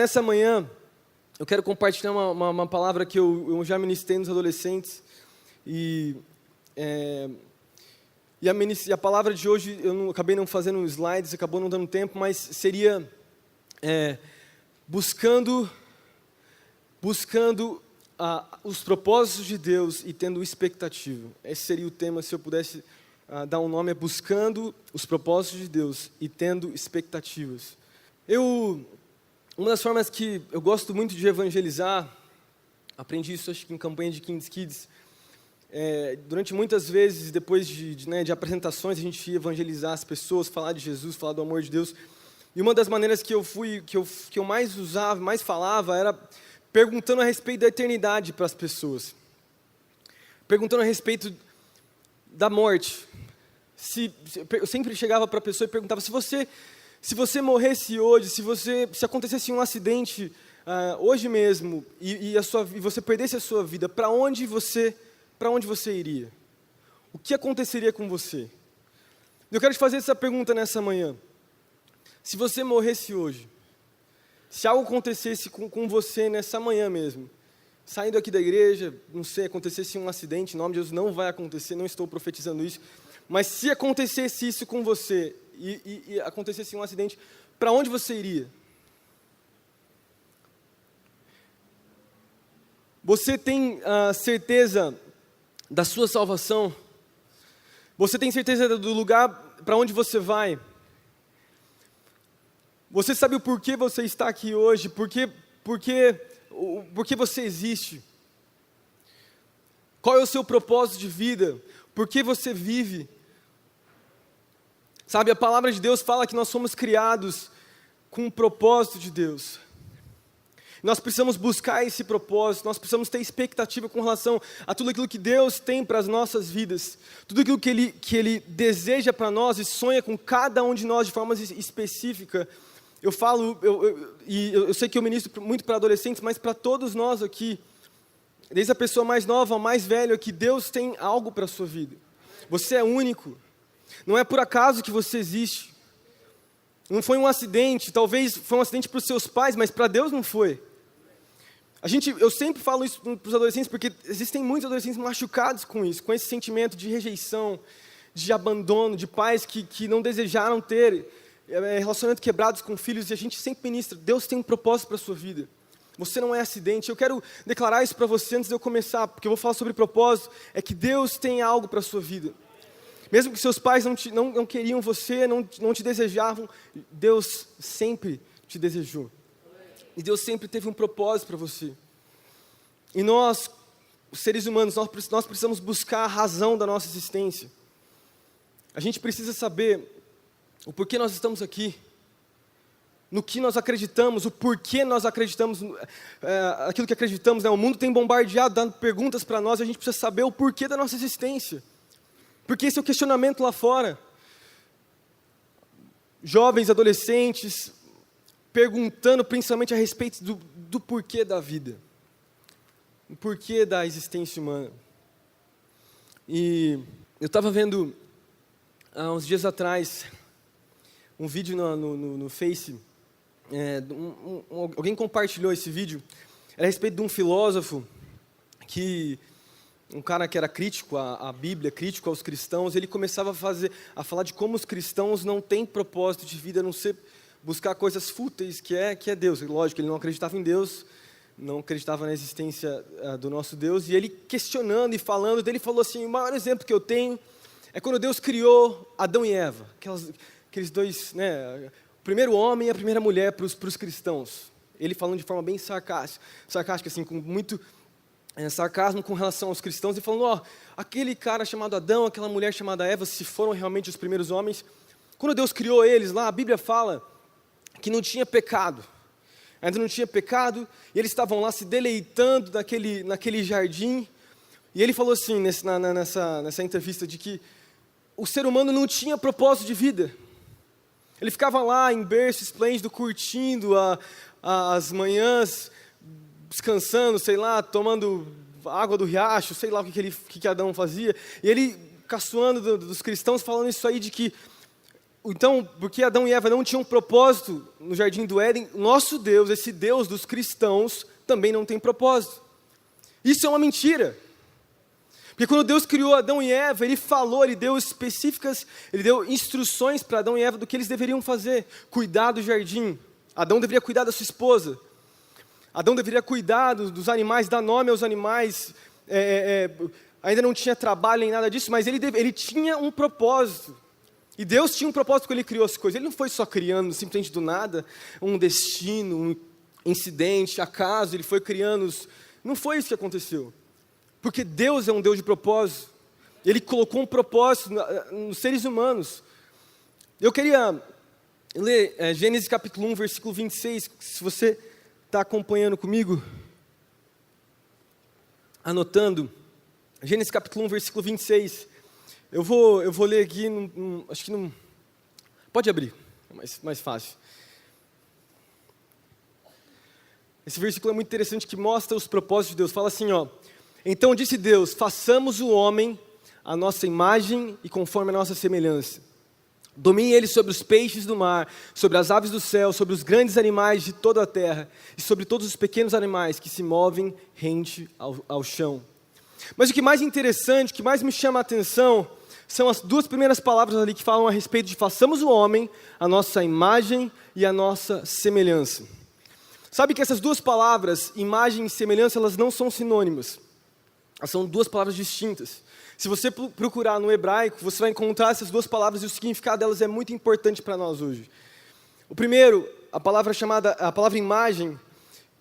nessa manhã, eu quero compartilhar uma palavra que eu já ministrei nos adolescentes. E a palavra de hoje, acabei não fazendo slides, acabou não dando tempo, mas seria buscando os propósitos de Deus e tendo expectativa. Esse seria o tema, se eu pudesse dar um nome, é buscando os propósitos de Deus e tendo expectativas. Uma das formas que eu gosto muito de evangelizar, aprendi isso acho que em campanha de Kings Kids, durante muitas vezes, depois de apresentações, a gente ia evangelizar as pessoas, falar de Jesus, falar do amor de Deus. E uma das maneiras que eu mais usava, mais falava, era perguntando a respeito da eternidade para as pessoas. Perguntando a respeito da morte. Eu sempre chegava para a pessoa e perguntava, se você morresse hoje, se acontecesse um acidente hoje mesmo, e você perdesse a sua vida, para onde você iria? O que aconteceria com você? Eu quero te fazer essa pergunta nessa manhã. Se você morresse hoje, se algo acontecesse com você nessa manhã mesmo, saindo aqui da igreja, não sei, acontecesse um acidente, em nome de Jesus, não vai acontecer, não estou profetizando isso, mas se acontecesse isso com você, e acontecesse um acidente, para onde você iria? Você tem certeza da sua salvação? Você tem certeza do lugar para onde você vai? Você sabe o porquê você está aqui hoje? Por que você existe? Qual é o seu propósito de vida? Por que você vive? Sabe, a palavra de Deus fala que nós somos criados com um propósito de Deus. Nós precisamos buscar esse propósito, nós precisamos ter expectativa com relação a tudo aquilo que Deus tem para as nossas vidas. Tudo aquilo que Ele deseja para nós e sonha com cada um de nós de forma específica. Eu sei que eu ministro muito para adolescentes, mas para todos nós aqui, desde a pessoa mais nova ao mais velho, que Deus tem algo para a sua vida. Você é único. Não é por acaso que você existe. Não foi um acidente, talvez foi um acidente para os seus pais, mas para Deus não foi. Eu sempre falo isso para os adolescentes, porque existem muitos adolescentes machucados com isso, com esse sentimento de rejeição, de abandono, de pais que não desejaram ter relacionamentos quebrados com filhos, e a gente sempre ministra, Deus tem um propósito para a sua vida. Você não é acidente. Eu quero declarar isso para você antes de eu começar, porque eu vou falar sobre propósito, é que Deus tem algo para a sua vida. Mesmo que seus pais não queriam você, não te desejavam, Deus sempre te desejou. E Deus sempre teve um propósito para você. E nós, os seres humanos, nós precisamos buscar a razão da nossa existência. A gente precisa saber o porquê nós estamos aqui, no que nós acreditamos, o porquê nós acreditamos, aquilo que acreditamos, né? O mundo tem bombardeado, dando perguntas para nós, a gente precisa saber o porquê da nossa existência. Porque esse é o questionamento lá fora. Jovens, adolescentes, perguntando principalmente a respeito do porquê da vida. O porquê da existência humana. E eu estava vendo, há uns dias atrás, um vídeo no Face. Alguém compartilhou esse vídeo. Era a respeito de um filósofo um cara que era crítico à Bíblia, crítico aos cristãos. Ele começava a falar de como os cristãos não têm propósito de vida, a não ser buscar coisas fúteis, que é Deus. Lógico, ele não acreditava em Deus, não acreditava na existência do nosso Deus. E ele questionando e falando, ele falou assim, o maior exemplo que eu tenho é quando Deus criou Adão e Eva, aqueles dois, né, o primeiro homem e a primeira mulher para os cristãos. Ele falando de forma bem sarcástica assim, com muito sarcasmo com relação aos cristãos, e falando, aquele cara chamado Adão, aquela mulher chamada Eva, se foram realmente os primeiros homens, quando Deus criou eles lá, a Bíblia fala que não tinha pecado, ainda não tinha pecado, e eles estavam lá se deleitando naquele jardim, e ele falou assim, nessa entrevista, de que o ser humano não tinha propósito de vida. Ele ficava lá em berço esplêndido, curtindo as manhãs, descansando, sei lá, tomando água do riacho, sei lá o que Adão fazia. E ele caçoando dos cristãos, falando isso aí de que Então, porque Adão e Eva não tinham um propósito no Jardim do Éden, nosso Deus, esse Deus dos cristãos, também não tem propósito. Isso é uma mentira. Porque quando Deus criou Adão e Eva, Ele falou, Ele deu Ele deu instruções para Adão e Eva do que eles deveriam fazer. Cuidar do jardim. Adão deveria cuidar da sua esposa. Adão deveria cuidar dos animais, dar nome aos animais. Ainda não tinha trabalho nem nada disso, mas ele tinha um propósito. E Deus tinha um propósito quando Ele criou as coisas. Ele não foi só criando simplesmente do nada um destino, um incidente, acaso. Ele foi criando Não foi isso que aconteceu. Porque Deus é um Deus de propósito. Ele colocou um propósito nos seres humanos. Eu queria ler Gênesis capítulo 1, versículo 26. Se você está acompanhando comigo, anotando. Gênesis capítulo 1, versículo 26. Eu vou ler aqui, acho que não... Pode abrir, é mais fácil. Esse versículo é muito interessante, que mostra os propósitos de Deus. Fala assim, ó: então disse Deus, façamos o homem à nossa imagem e conforme a nossa semelhança. Domine ele sobre os peixes do mar, sobre as aves do céu, sobre os grandes animais de toda a terra, e sobre todos os pequenos animais que se movem rente ao chão. Mas o que mais interessante, o que mais me chama a atenção, são as duas primeiras palavras ali que falam a respeito de façamos o homem à nossa imagem e à nossa semelhança. Sabe que essas duas palavras, imagem e semelhança, elas não são sinônimas. Elas são duas palavras distintas. Se você procurar no hebraico, você vai encontrar essas duas palavras e o significado delas é muito importante para nós hoje. O primeiro, a palavra imagem,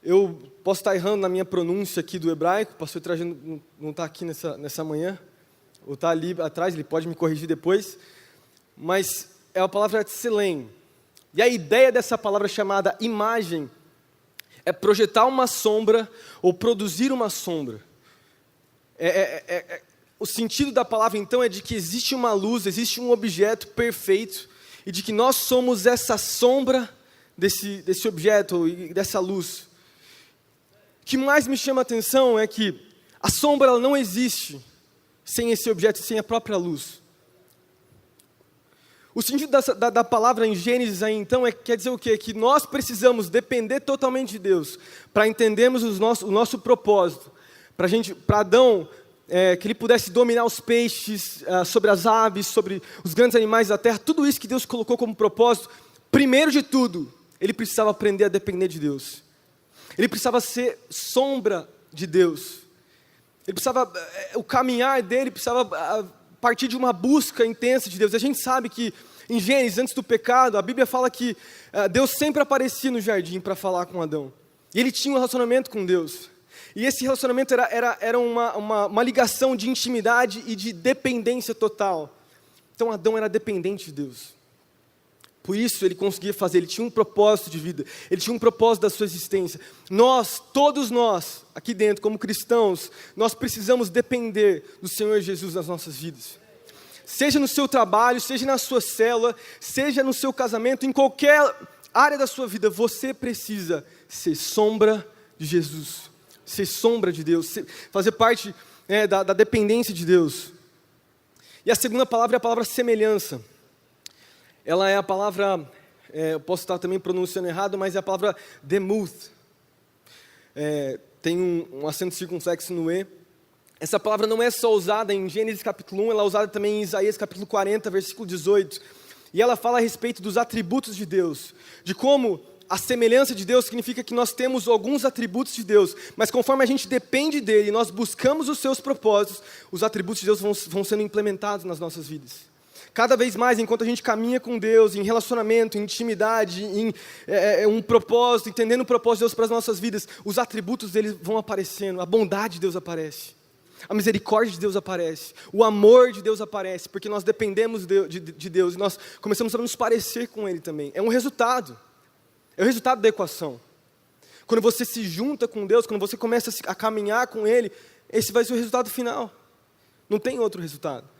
eu posso estar errando na minha pronúncia aqui do hebraico, o pastor Trajano não está aqui nessa manhã, ou está ali atrás, ele pode me corrigir depois, mas é a palavra tselem. E a ideia dessa palavra chamada imagem é projetar uma sombra ou produzir uma sombra. O sentido da palavra, então, é de que existe uma luz, existe um objeto perfeito, e de que nós somos essa sombra desse objeto e dessa luz. O que mais me chama a atenção é que a sombra ela não existe sem esse objeto, sem a própria luz. O sentido da palavra em Gênesis aí, então, quer dizer o quê? Que nós precisamos depender totalmente de Deus para entendermos o nosso propósito. Para Adão, que ele pudesse dominar os peixes, sobre as aves, sobre os grandes animais da terra, tudo isso que Deus colocou como propósito, primeiro de tudo, ele precisava aprender a depender de Deus. Ele precisava ser sombra de Deus. Ele precisava, o caminhar dele precisava partir de uma busca intensa de Deus. A gente sabe que em Gênesis, antes do pecado, a Bíblia fala que Deus sempre aparecia no jardim para falar com Adão. E ele tinha um relacionamento com Deus. E esse relacionamento era uma ligação de intimidade e de dependência total. Então Adão era dependente de Deus. Por isso ele conseguia fazer, ele tinha um propósito de vida, ele tinha um propósito da sua existência. Todos nós, aqui dentro, como cristãos, nós precisamos depender do Senhor Jesus nas nossas vidas. Seja no seu trabalho, seja na sua célula, seja no seu casamento, em qualquer área da sua vida, você precisa ser sombra de Jesus, ser sombra de Deus, fazer parte da dependência de Deus. E a segunda palavra é a palavra semelhança. Ela é a palavra, eu posso estar também pronunciando errado, mas é a palavra demuth. Tem um acento circunflexo no E. Essa palavra não é só usada em Gênesis capítulo 1, ela é usada também em Isaías capítulo 40, versículo 18. E ela fala a respeito dos atributos de Deus, de como a semelhança de Deus significa que nós temos alguns atributos de Deus, mas conforme a gente depende dele, nós buscamos os seus propósitos, os atributos de Deus vão sendo implementados nas nossas vidas. Cada vez mais, enquanto a gente caminha com Deus, em relacionamento, em intimidade, em um propósito, entendendo o propósito de Deus para as nossas vidas, os atributos dele vão aparecendo, a bondade de Deus aparece, a misericórdia de Deus aparece, o amor de Deus aparece, porque nós dependemos de Deus e nós começamos a nos parecer com Ele também. É o resultado da equação. Quando você se junta com Deus, quando você começa a caminhar com Ele, esse vai ser o resultado final. Não tem outro resultado.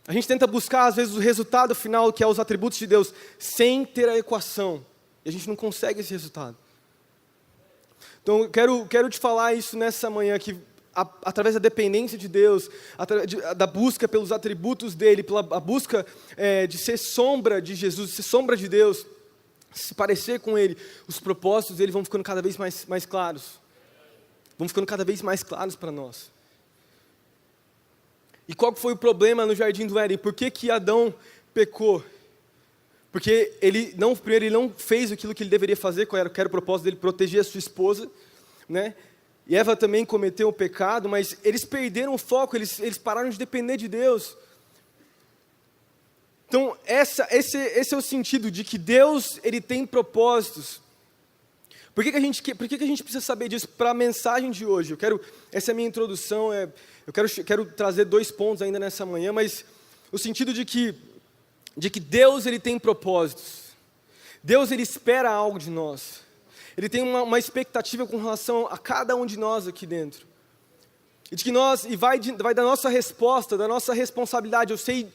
A gente tenta buscar, às vezes, o resultado final, que é os atributos de Deus, sem ter a equação. E a gente não consegue esse resultado. Então, eu quero te falar isso nessa manhã, que através da dependência de Deus, da busca pelos atributos dele, pela a busca de ser sombra de Jesus, ser sombra de Deus, se parecer com ele, os propósitos dele vão ficando cada vez mais claros. Vão ficando cada vez mais claros para nós. E qual foi o problema no Jardim do Éden? Por que Adão pecou? Porque primeiro ele não fez aquilo que ele deveria fazer, que era o propósito dele, proteger a sua esposa, né? E Eva também cometeu o pecado, mas eles perderam o foco, eles pararam de depender de Deus. Então, esse é o sentido de que Deus, ele tem propósitos. Por que a gente precisa saber disso para a mensagem de hoje? Essa é a minha introdução, eu quero trazer 2 pontos ainda nessa manhã, mas o sentido de que Deus, ele tem propósitos. Deus, ele espera algo de nós. Ele tem uma expectativa com relação a cada um de nós aqui dentro. E vai da nossa resposta, da nossa responsabilidade. Eu sei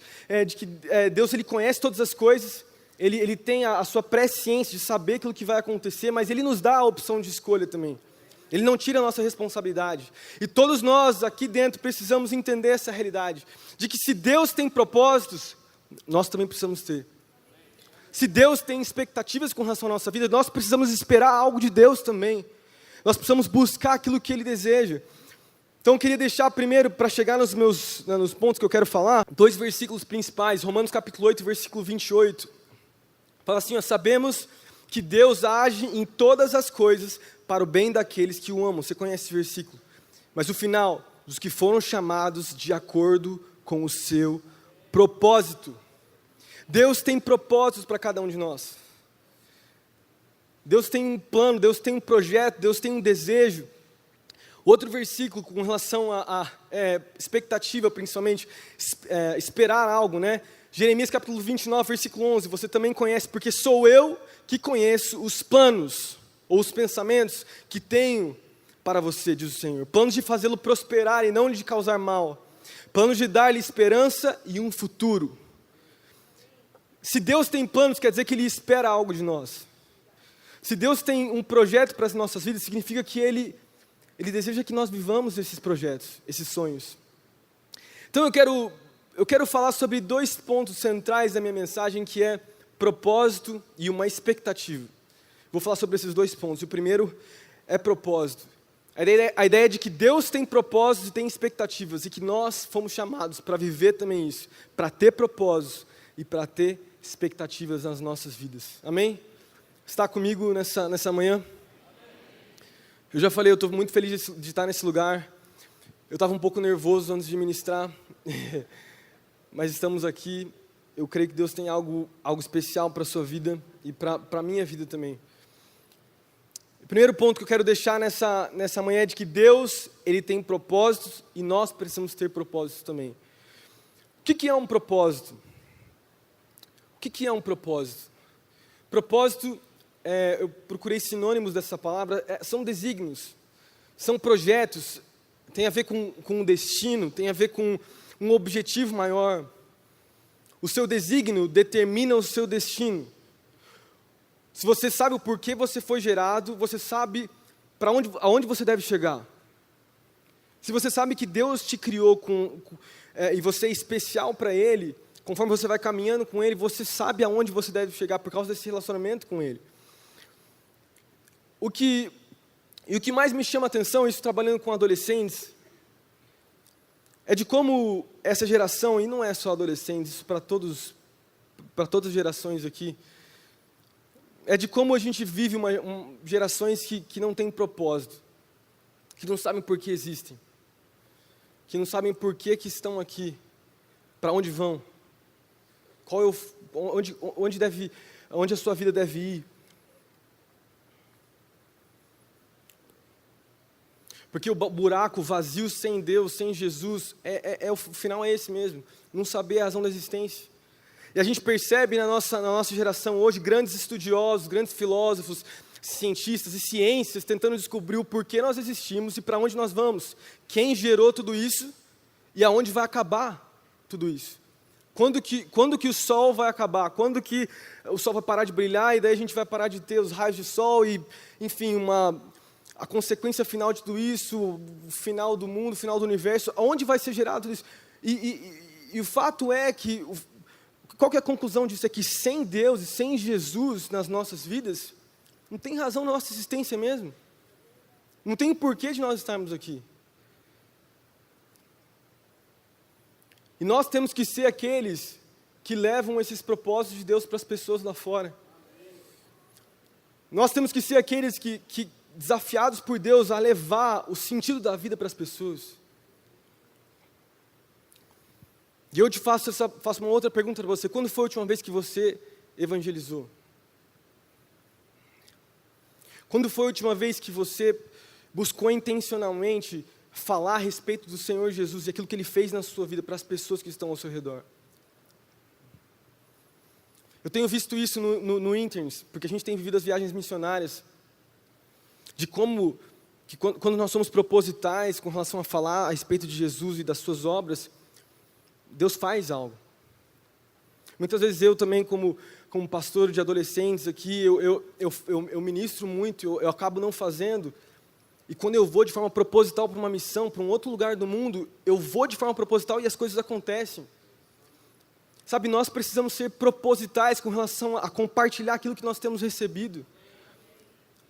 de que Deus, ele conhece todas as coisas. Ele tem a sua presciência de saber aquilo que vai acontecer, mas ele nos dá a opção de escolha também. Ele não tira a nossa responsabilidade. E todos nós aqui dentro precisamos entender essa realidade. De que se Deus tem propósitos, nós também precisamos ter. Se Deus tem expectativas com relação à nossa vida, nós precisamos esperar algo de Deus também. Nós precisamos buscar aquilo que Ele deseja. Então eu queria deixar primeiro, para chegar nos pontos que eu quero falar, 2 versículos principais. Romanos capítulo 8, versículo 28. Fala assim, sabemos que Deus age em todas as coisas para o bem daqueles que o amam. Você conhece esse versículo. Mas o final, dos que foram chamados de acordo com o seu propósito. Deus tem propósitos para cada um de nós. Deus tem um plano, Deus tem um projeto, Deus tem um desejo. Outro versículo com relação a expectativa, principalmente, esperar algo, né? Jeremias capítulo 29, versículo 11, você também conhece, porque sou eu que conheço os planos, ou os pensamentos que tenho para você, diz o Senhor. Planos de fazê-lo prosperar e não de causar mal. Planos de dar-lhe esperança e um futuro. Se Deus tem planos, quer dizer que Ele espera algo de nós. Se Deus tem um projeto para as nossas vidas, significa que Ele deseja que nós vivamos esses projetos, esses sonhos. Então eu quero falar sobre 2 pontos centrais da minha mensagem, que é propósito e uma expectativa. Vou falar sobre esses 2 pontos. O primeiro é propósito. A ideia é de que Deus tem propósitos e tem expectativas, e que nós fomos chamados para viver também isso, para ter propósitos e para ter expectativas nas nossas vidas. Amém? Está comigo nessa manhã? Eu já falei, eu estou muito feliz de estar nesse lugar. Eu estava um pouco nervoso antes de ministrar, mas estamos aqui. Eu creio que Deus tem algo especial para a sua vida e para a minha vida também. O primeiro ponto que eu quero deixar nessa manhã é de que Deus, Ele tem propósitos e nós precisamos ter propósitos também. O que é um propósito? O que é um propósito? Propósito, eu procurei sinônimos dessa palavra, são desígnios, são projetos, tem a ver com um destino, tem a ver com um objetivo maior. O seu desígnio determina o seu destino. Se você sabe o porquê você foi gerado, você sabe aonde você deve chegar. Se você sabe que Deus te criou e você é especial para Ele, conforme você vai caminhando com Ele, você sabe aonde você deve chegar por causa desse relacionamento com Ele. O que mais me chama a atenção, isso trabalhando com adolescentes, é de como essa geração, e não é só adolescentes, isso para todas as gerações aqui, é de como a gente vive gerações que não têm propósito, que não sabem por que existem, que não sabem por que estão aqui, para onde vão, onde a sua vida deve ir. Porque o buraco vazio sem Deus, sem Jesus, o final é esse mesmo, não saber a razão da existência. E a gente percebe na nossa geração hoje grandes estudiosos, grandes filósofos, cientistas e ciências tentando descobrir o porquê nós existimos e para onde nós vamos. Quem gerou tudo isso e aonde vai acabar tudo isso. Quando que o sol vai acabar? Quando que o sol vai parar de brilhar e daí a gente vai parar de ter os raios de sol e, enfim, a consequência final de tudo isso, o final do mundo, o final do universo, aonde vai ser gerado isso? E o fato é que, qual que é a conclusão disso? É que sem Deus e sem Jesus nas nossas vidas, não tem razão na nossa existência mesmo. Não tem porquê de nós estarmos aqui. E nós temos que ser aqueles que levam esses propósitos de Deus para as pessoas lá fora. Nós temos que ser aqueles que desafiados por Deus a levar o sentido da vida para as pessoas. E eu te faço uma outra pergunta para você. Quando foi a última vez que você evangelizou? Quando foi a última vez que você buscou intencionalmente falar a respeito do Senhor Jesus e aquilo que Ele fez na sua vida para as pessoas que estão ao seu redor? Eu tenho visto isso no Interns, porque a gente tem vivido as viagens missionárias, de como, quando nós somos propositais com relação a falar a respeito de Jesus e das suas obras, Deus faz algo. Muitas vezes eu também, como pastor de adolescentes aqui, eu ministro muito, eu acabo não fazendo. E quando eu vou de forma proposital para uma missão, para um outro lugar do mundo, eu vou de forma proposital e as coisas acontecem. Sabe, nós precisamos ser propositais com relação a compartilhar aquilo que nós temos recebido.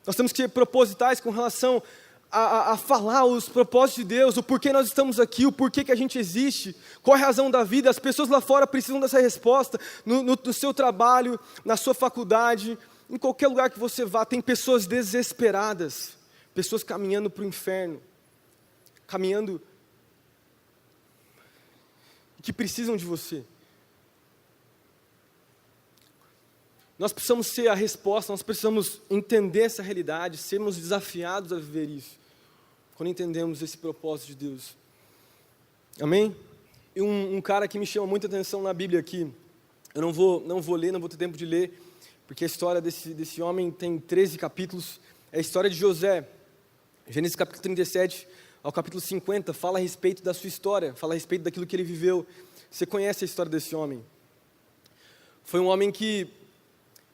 Nós temos que ser propositais com relação a falar os propósitos de Deus, o porquê nós estamos aqui, o porquê que a gente existe, qual é a razão da vida. As pessoas lá fora precisam dessa resposta, no seu trabalho, na sua faculdade, em qualquer lugar que você vá, tem pessoas desesperadas, pessoas caminhando para o inferno, caminhando, que precisam de você. Nós precisamos ser a resposta, nós precisamos entender essa realidade, sermos desafiados a viver isso, quando entendemos esse propósito de Deus. Amém? E um cara que me chama muita atenção na Bíblia aqui, eu não vou ler, não vou ter tempo de ler, porque a história desse homem tem 13 capítulos, é a história de José. Gênesis capítulo 37 ao capítulo 50, fala a respeito da sua história, fala a respeito daquilo que ele viveu. Você conhece a história desse homem? Foi um homem que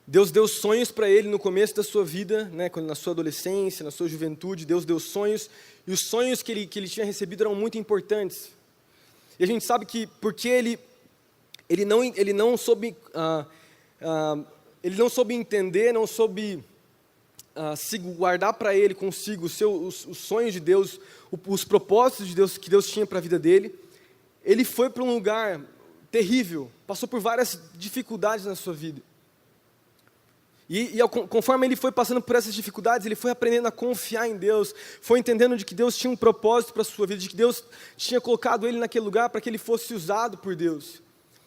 Deus deu sonhos para ele no começo da sua vida, né, na sua adolescência, na sua juventude. Deus deu sonhos, e os sonhos que ele tinha recebido eram muito importantes. E a gente sabe que porque ele não soube entender, não soube se guardar para ele consigo os sonhos de Deus, os propósitos de Deus que Deus tinha para a vida dele, ele foi para um lugar terrível, passou por várias dificuldades na sua vida. E conforme ele foi passando por essas dificuldades, ele foi aprendendo a confiar em Deus, foi entendendo de que Deus tinha um propósito para a sua vida, de que Deus tinha colocado ele naquele lugar para que ele fosse usado por Deus.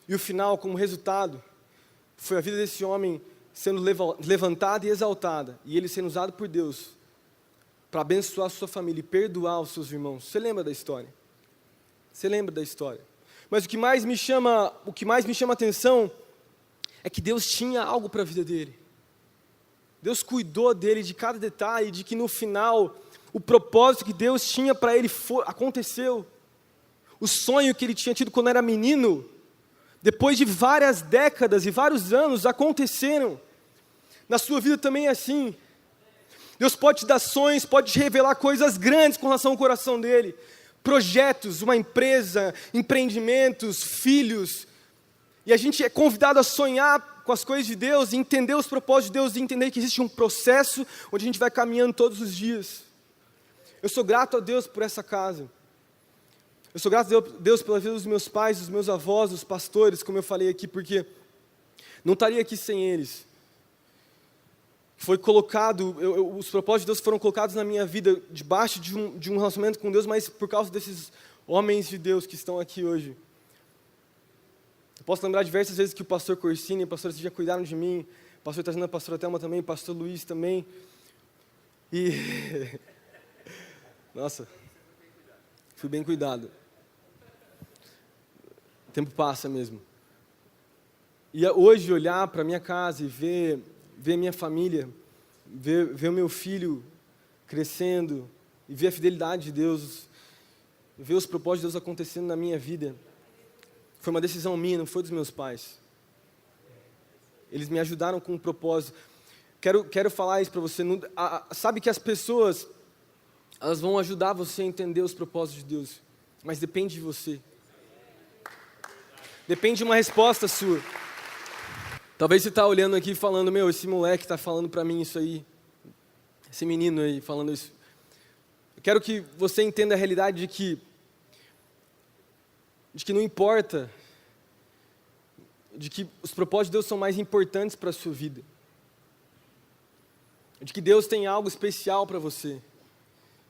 E o final, como resultado, foi a vida desse homem sendo levantada e exaltada, e ele sendo usado por Deus para abençoar a sua família e perdoar os seus irmãos. Você lembra da história? Você lembra da história? Mas o que mais me chama a atenção é que Deus tinha algo para a vida dele. Deus cuidou dele de cada detalhe, de que no final, o propósito que Deus tinha para ele aconteceu. O sonho que ele tinha tido quando era menino, depois de várias décadas e vários anos, aconteceram. Na sua vida também é assim. Deus pode te dar sonhos, pode te revelar coisas grandes com relação ao coração dele. Projetos, uma empresa, empreendimentos, filhos. E a gente é convidado a sonhar com as coisas de Deus, e entender os propósitos de Deus, e entender que existe um processo onde a gente vai caminhando todos os dias. Eu sou grato a Deus por essa casa. Eu sou grato a Deus pela vida dos meus pais, dos meus avós, dos pastores, como eu falei aqui, porque não estaria aqui sem eles. Foi colocado, os propósitos de Deus foram colocados na minha vida, debaixo de um relacionamento com Deus, mas por causa desses homens de Deus que estão aqui hoje. Eu posso lembrar diversas vezes que o pastor Corsini e o pastor já cuidaram de mim, o pastor Tazina, a pastora Thelma também, o pastor Luiz também. E, nossa, fui bem cuidado. O tempo passa mesmo. E hoje olhar para a minha casa e ver a minha família, ver o meu filho crescendo, e ver a fidelidade de Deus, ver os propósitos de Deus acontecendo na minha vida, foi uma decisão minha, não foi dos meus pais. Eles me ajudaram com um propósito. Quero falar isso para você. Sabe que as pessoas, elas vão ajudar você a entender os propósitos de Deus, mas depende de você. Depende de uma resposta sua. Talvez você está olhando aqui e falando, meu, esse moleque está falando para mim isso aí, esse menino aí falando isso. Eu quero que você entenda a realidade de que não importa, de que os propósitos de Deus são mais importantes para a sua vida, de que Deus tem algo especial para você,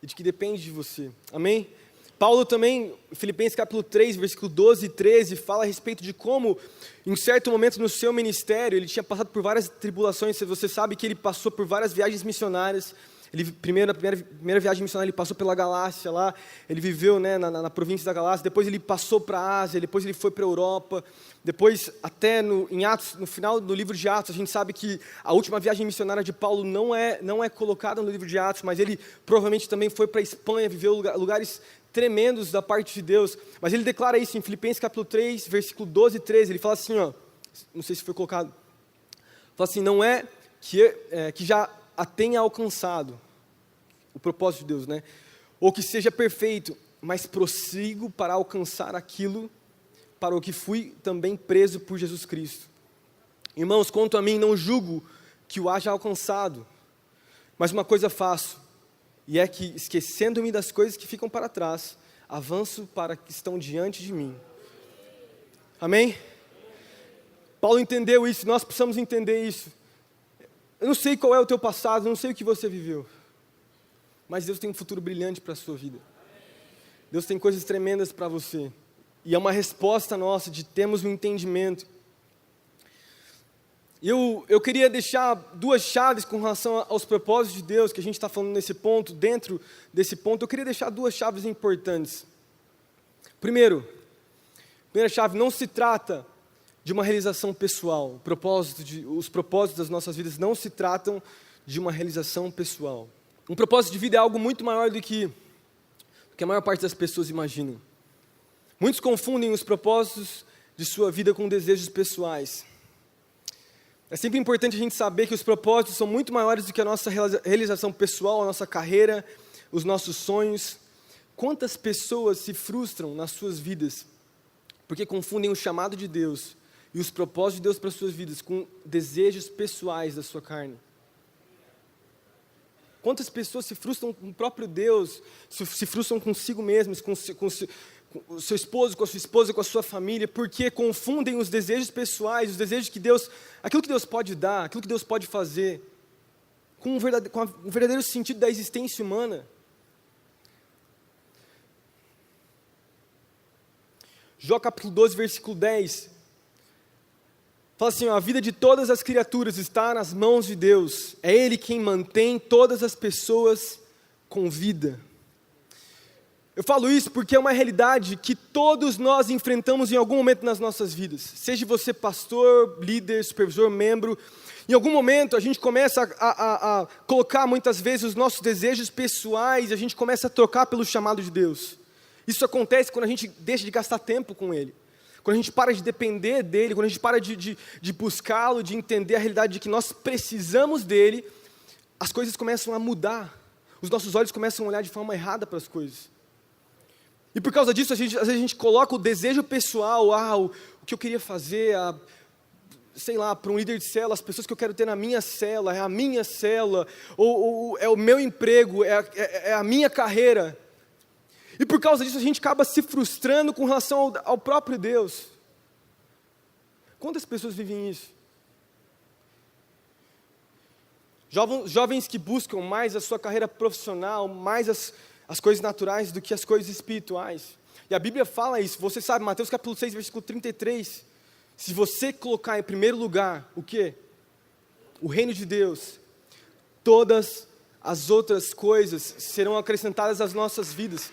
e de que depende de você, amém? Paulo também, Filipenses capítulo 3, versículo 12 e 13, fala a respeito de como, em certo momento no seu ministério, ele tinha passado por várias tribulações. Você sabe que ele passou por várias viagens missionárias. Na primeira viagem missionária, ele passou pela Galácia lá, ele viveu, né, na província da Galácia, depois ele passou para a Ásia, depois ele foi para a Europa, depois até em Atos, no final do livro de Atos, a gente sabe que a última viagem missionária de Paulo não é colocada no livro de Atos, mas ele provavelmente também foi para a Espanha, viveu lugares tremendos da parte de Deus, mas ele declara isso em Filipenses capítulo 3, versículo 12 e 13, ele fala assim, ó, não sei se foi colocado, fala assim, não é que já a tenha alcançado, o propósito de Deus, né? Ou que seja perfeito, mas prossigo para alcançar aquilo para o que fui também preso por Jesus Cristo. Irmãos, quanto a mim, não julgo que o haja alcançado, mas uma coisa faço, e é que, esquecendo-me das coisas que ficam para trás, avanço para que estão diante de mim. Amém? Paulo entendeu isso, nós precisamos entender isso. Eu não sei qual é o teu passado, eu não sei o que você viveu, mas Deus tem um futuro brilhante para a sua vida. Deus tem coisas tremendas para você, e é uma resposta nossa de termos um entendimento. Eu queria deixar duas chaves com relação aos propósitos de Deus, que a gente está falando nesse ponto. Dentro desse ponto, eu queria deixar duas chaves importantes. Primeira chave, não se trata de uma realização pessoal. Os propósitos das nossas vidas não se tratam de uma realização pessoal. Um propósito de vida é algo muito maior do que a maior parte das pessoas imaginam. Muitos confundem os propósitos de sua vida com desejos pessoais. É sempre importante a gente saber que os propósitos são muito maiores do que a nossa realização pessoal, a nossa carreira, os nossos sonhos. Quantas pessoas se frustram nas suas vidas porque confundem o chamado de Deus e os propósitos de Deus para as suas vidas com desejos pessoais da sua carne? Quantas pessoas se frustram com o próprio Deus, se frustram consigo mesmos, com o seu esposo, com a sua esposa, com a sua família, porque confundem os desejos pessoais, os desejos que Deus, aquilo que Deus pode dar, aquilo que Deus pode fazer, com o verdadeiro sentido da existência humana. Jó capítulo 12, versículo 10, fala assim, ó, a vida de todas as criaturas está nas mãos de Deus, é Ele quem mantém todas as pessoas com vida. Eu falo isso porque é uma realidade que todos nós enfrentamos em algum momento nas nossas vidas. Seja você pastor, líder, supervisor, membro, em algum momento a gente começa a colocar muitas vezes os nossos desejos pessoais, a gente começa a trocar pelo chamado de Deus. Isso acontece quando a gente deixa de gastar tempo com Ele. Quando a gente para de depender dEle, quando a gente para de buscá-lo, de entender a realidade de que nós precisamos dEle, as coisas começam a mudar. Os nossos olhos começam a olhar de forma errada para as coisas. E por causa disso, às vezes a gente coloca o desejo pessoal, o que eu queria fazer, sei lá, para um líder de célula, as pessoas que eu quero ter na minha célula, é a minha célula, ou é o meu emprego, é a minha carreira. E por causa disso a gente acaba se frustrando com relação ao próprio Deus. Quantas pessoas vivem isso? Jovens que buscam mais a sua carreira profissional, mais as coisas naturais do que as coisas espirituais. E a Bíblia fala isso, você sabe, Mateus capítulo 6, versículo 33. Se você colocar em primeiro lugar, o quê? O reino de Deus, todas as outras coisas serão acrescentadas às nossas vidas.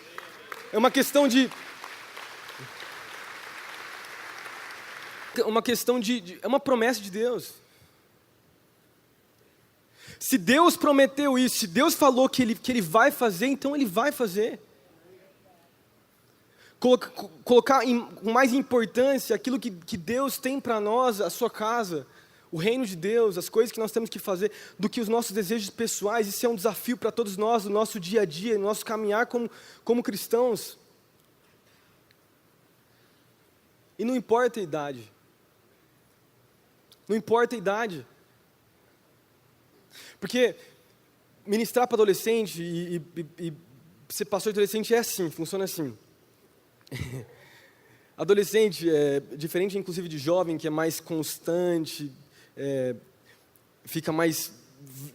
É uma questão de é uma promessa de Deus. Se Deus prometeu isso, se Deus falou que Ele vai fazer, então Ele vai fazer. Colocar com mais importância aquilo que Deus tem para nós, a sua casa, o reino de Deus, as coisas que nós temos que fazer, do que os nossos desejos pessoais. Isso é um desafio para todos nós, no nosso dia a dia, no nosso caminhar como cristãos. E não importa a idade. Não importa a idade. Porque ministrar para adolescente e ser pastor de adolescente é assim, funciona assim. Adolescente é diferente, inclusive, de jovem, que é mais constante,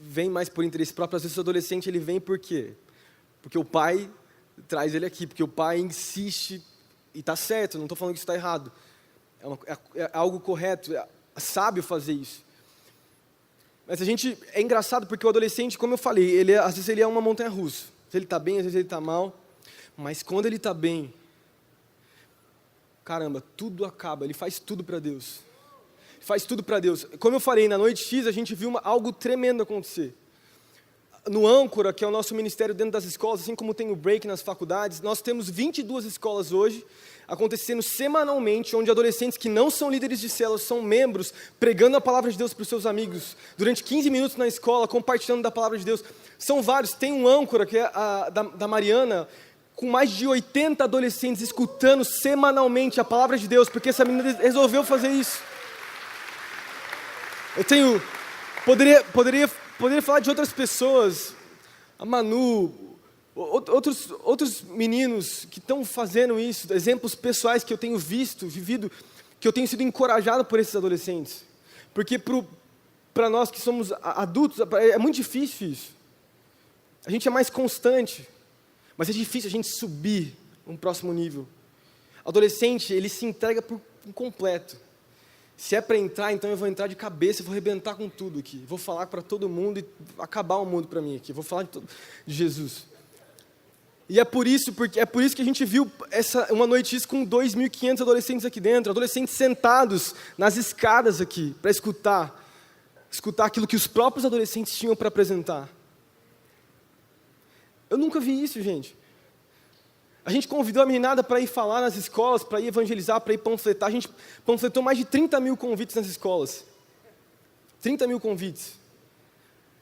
vem mais por interesse próprio. Às vezes o adolescente ele vem por quê? Porque o pai traz ele aqui, porque o pai insiste, e está certo, não estou falando que isso está errado. É algo correto, é sábio fazer isso. Mas é engraçado porque o adolescente, como eu falei, às vezes ele é uma montanha-russa. Às vezes ele está bem, às vezes ele está mal, mas quando ele está bem, caramba, tudo acaba, ele faz tudo para Deus. Faz tudo para Deus. Como eu falei, na noite X a gente viu algo tremendo acontecer. No Âncora, que é o nosso ministério dentro das escolas, assim como tem o Break nas faculdades, nós temos 22 escolas hoje, acontecendo semanalmente, onde adolescentes que não são líderes de células, são membros, pregando a palavra de Deus para os seus amigos, durante 15 minutos na escola, compartilhando da palavra de Deus. São vários, tem um Âncora, que é da Mariana, com mais de 80 adolescentes escutando semanalmente a palavra de Deus, porque essa menina resolveu fazer isso. Poderia falar de outras pessoas, a Manu, outros meninos que estão fazendo isso, exemplos pessoais que eu tenho visto, vivido, que eu tenho sido encorajado por esses adolescentes. Porque para nós que somos adultos, é muito difícil isso. A gente é mais constante, mas é difícil a gente subir um próximo nível. O adolescente, ele se entrega por completo. Se é para entrar, então eu vou entrar de cabeça, vou arrebentar com tudo aqui. Vou falar para todo mundo e acabar o mundo para mim aqui. Vou falar de Jesus. E é por isso que a gente viu uma noite isso com 2.500 adolescentes aqui dentro. Adolescentes sentados nas escadas aqui, para escutar aquilo que os próprios adolescentes tinham para apresentar. Eu nunca vi isso, gente. A gente convidou a meninada para ir falar nas escolas, para ir evangelizar, para ir panfletar. A gente panfletou mais de 30 mil convites nas escolas. 30 mil convites.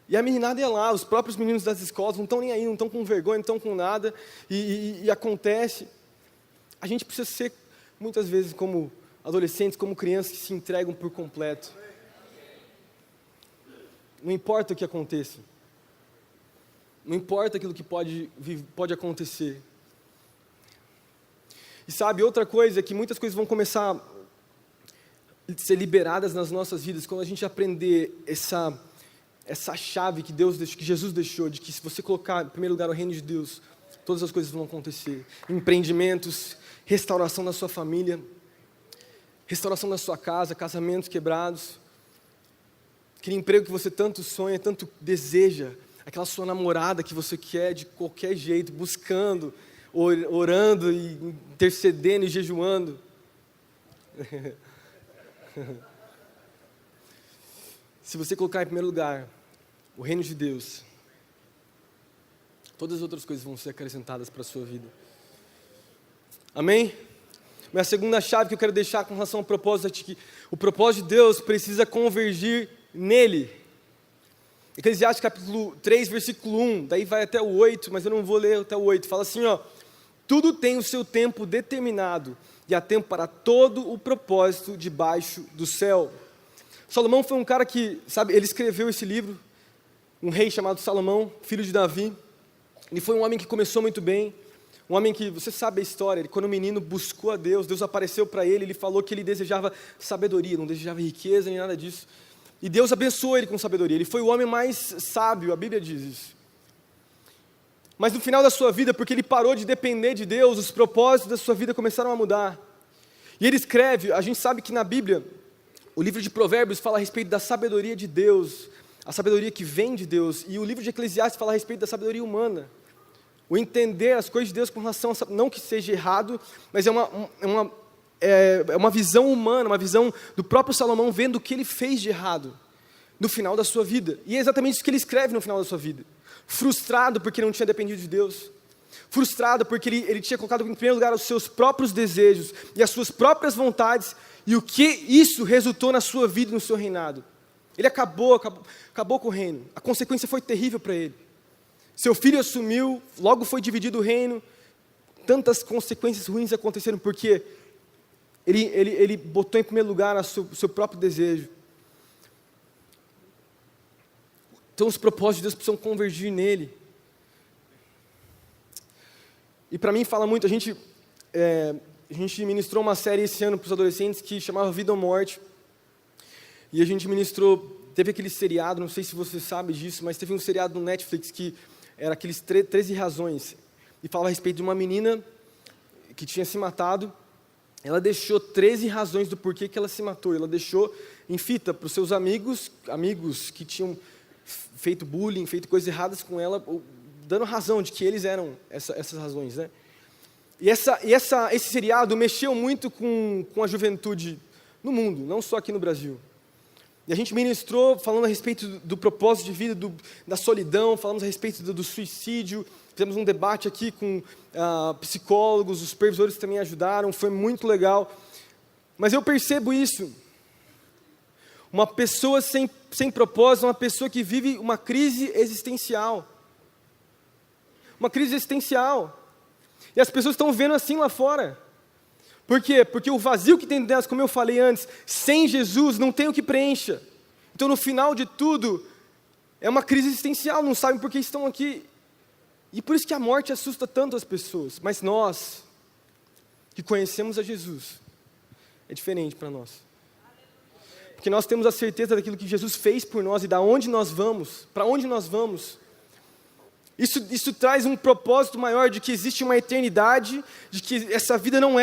E a meninada ia lá, os próprios meninos das escolas não estão nem aí, não estão com vergonha, não estão com nada. E acontece. A gente precisa ser, muitas vezes, como adolescentes, como crianças que se entregam por completo. Não importa o que aconteça. Não importa aquilo que pode acontecer. E sabe, outra coisa é que muitas coisas vão começar a ser liberadas nas nossas vidas quando a gente aprender essa chave que Jesus deixou, de que se você colocar em primeiro lugar o reino de Deus, todas as coisas vão acontecer. Empreendimentos, restauração da sua família, restauração da sua casa, casamentos quebrados, aquele emprego que você tanto sonha, tanto deseja, aquela sua namorada que você quer de qualquer jeito, buscando, orando e intercedendo e jejuando. Se você colocar em primeiro lugar o reino de Deus, todas as outras coisas vão ser acrescentadas para a sua vida. Amém? Minha segunda chave que eu quero deixar com relação ao propósito é que o propósito de Deus precisa convergir nele. Eclesiastes capítulo 3, versículo 1, daí vai até o 8, mas eu não vou ler até o 8. Fala assim, tudo tem o seu tempo determinado, e há tempo para todo o propósito debaixo do céu. Salomão foi um cara que, ele escreveu esse livro, um rei chamado Salomão, filho de Davi. Ele foi um homem que começou muito bem, um homem que, você sabe a história, ele, quando o menino buscou a Deus, Deus apareceu para ele, ele falou que ele desejava sabedoria, não desejava riqueza nem nada disso. E Deus abençoou ele com sabedoria, ele foi o homem mais sábio, a Bíblia diz isso. Mas no final da sua vida, porque ele parou de depender de Deus, os propósitos da sua vida começaram a mudar. E ele escreve, a gente sabe que na Bíblia, o livro de Provérbios fala a respeito da sabedoria de Deus, a sabedoria que vem de Deus, e o livro de Eclesiastes fala a respeito da sabedoria humana. O entender as coisas de Deus com relação a, não que seja errado, mas é uma visão humana, uma visão do próprio Salomão vendo o que ele fez de errado no final da sua vida. E é exatamente isso que ele escreve no final da sua vida. Frustrado porque não tinha dependido de Deus, frustrado porque ele tinha colocado em primeiro lugar os seus próprios desejos e as suas próprias vontades, e o que isso resultou na sua vida e no seu reinado. Ele acabou com o reino. A consequência foi terrível para ele. Seu filho assumiu, logo foi dividido o reino. Tantas consequências ruins aconteceram, porque ele botou em primeiro lugar o seu próprio desejo. Então os propósitos de Deus precisam convergir nele. E para mim fala muito, a gente ministrou uma série esse ano para os adolescentes que chamava Vida ou Morte. E a gente teve aquele seriado, não sei se você sabe disso, mas teve um seriado no Netflix que era aqueles 13 razões. E falava a respeito de uma menina que tinha se matado. Ela deixou 13 razões do porquê que ela se matou. Ela deixou em fita para os seus amigos que tinham feito bullying, feito coisas erradas com ela, dando razão de que eles eram essas razões, né? E esse seriado mexeu muito com a juventude no mundo, não só aqui no Brasil. E a gente ministrou falando a respeito do propósito de vida, da solidão, falamos a respeito do suicídio, fizemos um debate aqui com psicólogos, os supervisores também ajudaram, foi muito legal. Mas eu percebo isso. Uma pessoa sem propósito, uma pessoa que vive uma crise existencial. Uma crise existencial. E as pessoas estão vendo assim lá fora. Por quê? Porque o vazio que tem dentro delas, como eu falei antes, sem Jesus não tem o que preencha. Então no final de tudo, é uma crise existencial, não sabem por que estão aqui. E por isso que a morte assusta tanto as pessoas. Mas nós, que conhecemos a Jesus, é diferente para nós. Porque nós temos a certeza daquilo que Jesus fez por nós e da onde nós vamos, para onde nós vamos. Isso traz um propósito maior de que existe uma eternidade, de que a nossa vida não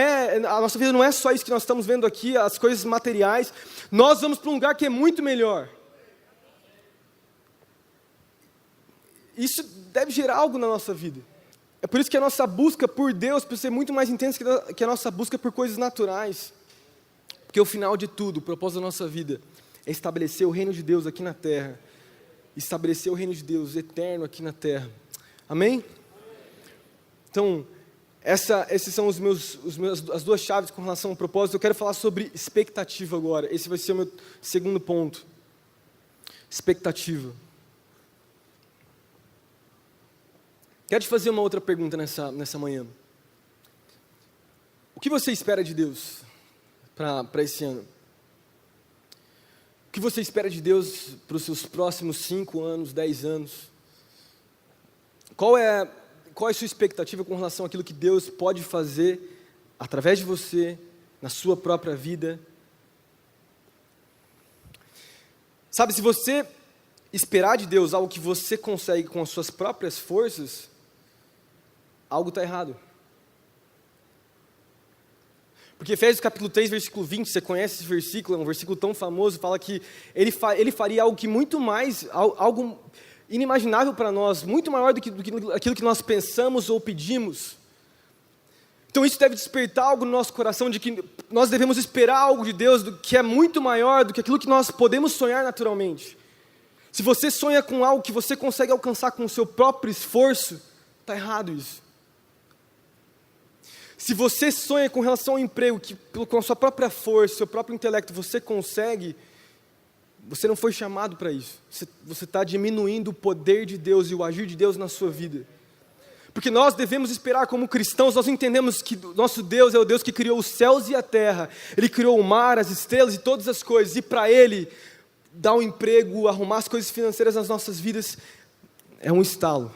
é só isso que nós estamos vendo aqui, as coisas materiais. Nós vamos para um lugar que é muito melhor. Isso deve gerar algo na nossa vida. É por isso que a nossa busca por Deus precisa ser muito mais intensa que a nossa busca por coisas naturais. Porque o final de tudo, o propósito da nossa vida, é estabelecer o reino de Deus aqui na terra. Estabelecer o reino de Deus eterno aqui na terra. Amém? Então, esses são as duas chaves com relação ao propósito. Eu quero falar sobre expectativa agora. Esse vai ser o meu segundo ponto. Expectativa. Quero te fazer uma outra pergunta nessa manhã. O que você espera de Deus para esse ano? O que você espera de Deus para os seus próximos 5 anos, 10 anos? Qual é a sua expectativa com relação àquilo que Deus pode fazer através de você, na sua própria vida? Sabe, se você esperar de Deus algo que você consegue com as suas próprias forças, algo está errado. Porque Efésios capítulo 3, versículo 20, você conhece esse versículo, é um versículo tão famoso, fala que ele faria algo que muito mais, algo inimaginável para nós, muito maior do que aquilo que nós pensamos ou pedimos. Então isso deve despertar algo no nosso coração, de que nós devemos esperar algo de Deus que é muito maior do que aquilo que nós podemos sonhar naturalmente. Se você sonha com algo que você consegue alcançar com o seu próprio esforço, está errado isso. Se você sonha com relação ao emprego, que com a sua própria força, seu próprio intelecto, você consegue, você não foi chamado para isso. Você está diminuindo o poder de Deus e o agir de Deus na sua vida. Porque nós devemos esperar como cristãos, nós entendemos que nosso Deus é o Deus que criou os céus e a terra. Ele criou o mar, as estrelas e todas as coisas. E para Ele, dar um emprego, arrumar as coisas financeiras nas nossas vidas, é um estalo.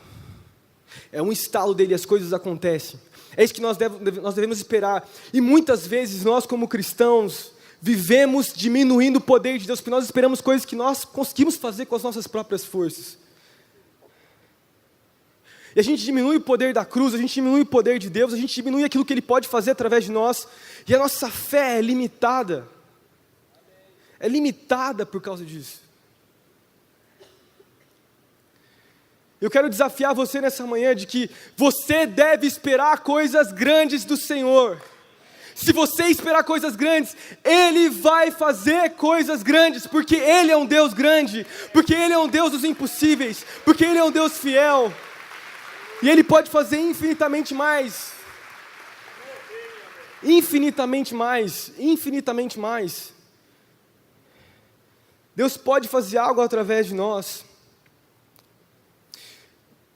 É um estalo dele, as coisas acontecem. É isso que nós devemos esperar. E muitas vezes nós como cristãos vivemos diminuindo o poder de Deus, porque nós esperamos coisas que nós conseguimos fazer com as nossas próprias forças. E a gente diminui o poder da cruz, a gente diminui o poder de Deus, a gente diminui aquilo que Ele pode fazer através de nós. E a nossa fé é limitada. É limitada por causa disso. Eu quero desafiar você nessa manhã de que você deve esperar coisas grandes do Senhor. Se você esperar coisas grandes, Ele vai fazer coisas grandes, porque Ele é um Deus grande, porque Ele é um Deus dos impossíveis, porque Ele é um Deus fiel, e Ele pode fazer infinitamente mais. Infinitamente mais, infinitamente mais. Deus pode fazer algo através de nós.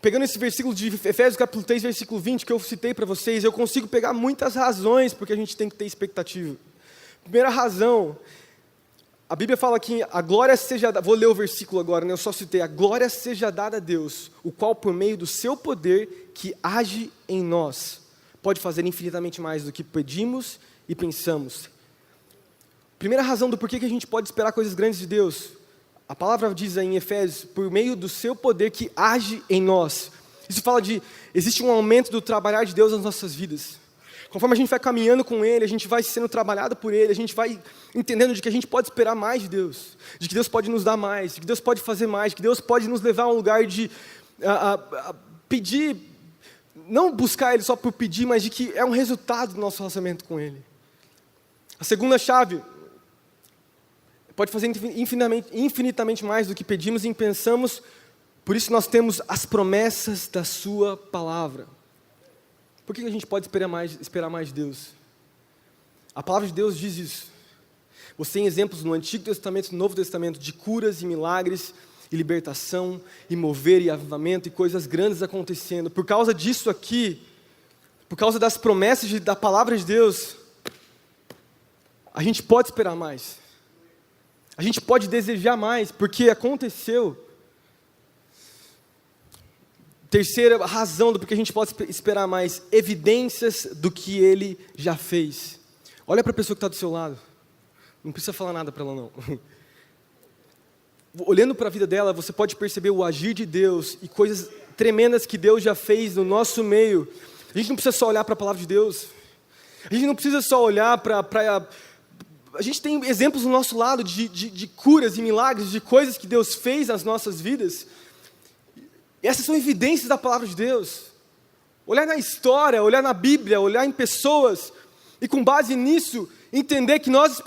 Pegando esse versículo de Efésios capítulo 3, versículo 20, que eu citei para vocês, eu consigo pegar muitas razões porque a gente tem que ter expectativa. Primeira razão, a Bíblia fala que a glória seja dada, vou ler o versículo agora, né? Eu só citei, a glória seja dada a Deus, o qual por meio do seu poder que age em nós, pode fazer infinitamente mais do que pedimos e pensamos. Primeira razão do porquê que a gente pode esperar coisas grandes de Deus. A palavra diz aí em Efésios, por meio do seu poder que age em nós. Isso fala de, existe um aumento do trabalhar de Deus nas nossas vidas. Conforme a gente vai caminhando com Ele, a gente vai sendo trabalhado por Ele, a gente vai entendendo de que a gente pode esperar mais de Deus, de que Deus pode nos dar mais, de que Deus pode fazer mais, de que Deus pode nos levar a um lugar de pedir, não buscar Ele só por pedir, mas de que é um resultado do nosso relacionamento com Ele. A segunda chave, pode fazer infinitamente mais do que pedimos e pensamos, por isso nós temos as promessas da sua palavra. Por que a gente pode esperar mais de Deus? A palavra de Deus diz isso. Você tem exemplos no Antigo Testamento e no Novo Testamento de curas e milagres, e libertação, e mover, e avivamento, e coisas grandes acontecendo. Por causa disso aqui, por causa das promessas da palavra de Deus, a gente pode esperar mais. A gente pode desejar mais, porque aconteceu. Terceira razão do porquê a gente pode esperar mais, evidências do que Ele já fez. Olha para a pessoa que está do seu lado. Não precisa falar nada para ela não. Olhando para a vida dela, você pode perceber o agir de Deus e coisas tremendas que Deus já fez no nosso meio. A gente não precisa só olhar para a palavra de Deus. A gente não precisa só olhar para... A gente tem exemplos do nosso lado de curas e milagres, de coisas que Deus fez nas nossas vidas. E essas são evidências da palavra de Deus. Olhar na história, olhar na Bíblia, olhar em pessoas, e com base nisso, entender que nós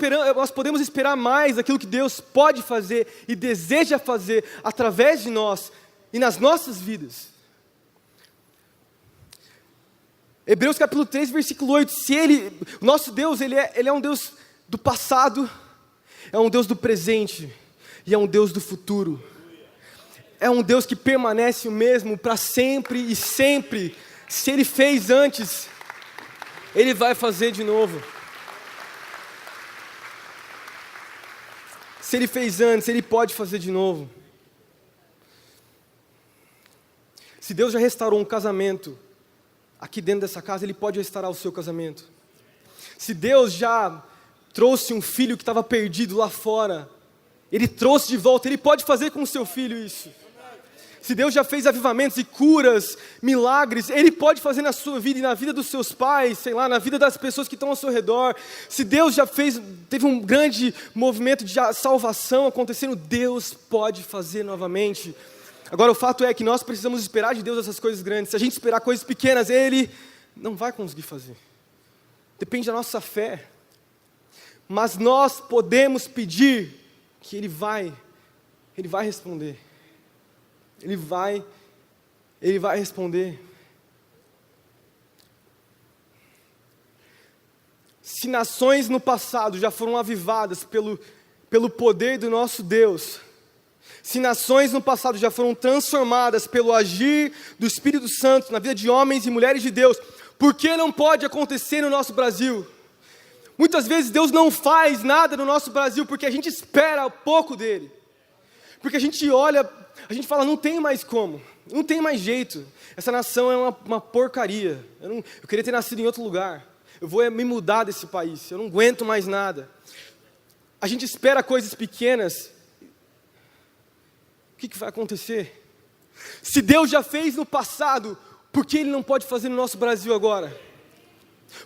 podemos esperar mais daquilo que Deus pode fazer e deseja fazer através de nós e nas nossas vidas. Hebreus capítulo 3, versículo 8, o nosso Deus, ele é um Deus do passado, é um Deus do presente e é um Deus do futuro. É um Deus que permanece o mesmo para sempre e sempre. Se Ele fez antes, Ele vai fazer de novo. Se Ele fez antes, Ele pode fazer de novo. Se Deus já restaurou um casamento aqui dentro dessa casa, Ele pode restaurar o seu casamento. Se Deus já trouxe um filho que estava perdido lá fora, Ele trouxe de volta, Ele pode fazer com o seu filho isso. Se Deus já fez avivamentos e curas, milagres, Ele pode fazer na sua vida e na vida dos seus pais, sei lá, na vida das pessoas que estão ao seu redor. Se Deus já teve um grande movimento de salvação acontecendo, Deus pode fazer novamente. Agora o fato é que nós precisamos esperar de Deus essas coisas grandes. Se a gente esperar coisas pequenas, Ele não vai conseguir fazer. Depende da nossa fé. Mas nós podemos pedir que Ele vai responder. Ele vai responder. Se nações no passado já foram avivadas pelo poder do nosso Deus, se nações no passado já foram transformadas pelo agir do Espírito Santo na vida de homens e mulheres de Deus, por que não pode acontecer no nosso Brasil? Muitas vezes Deus não faz nada no nosso Brasil porque a gente espera pouco dEle. Porque a gente olha, a gente fala, não tem mais como, não tem mais jeito. Essa nação é uma porcaria. Eu queria ter nascido em outro lugar. Eu vou me mudar desse país, eu não aguento mais nada. A gente espera coisas pequenas. O que vai acontecer? Se Deus já fez no passado, por que Ele não pode fazer no nosso Brasil agora?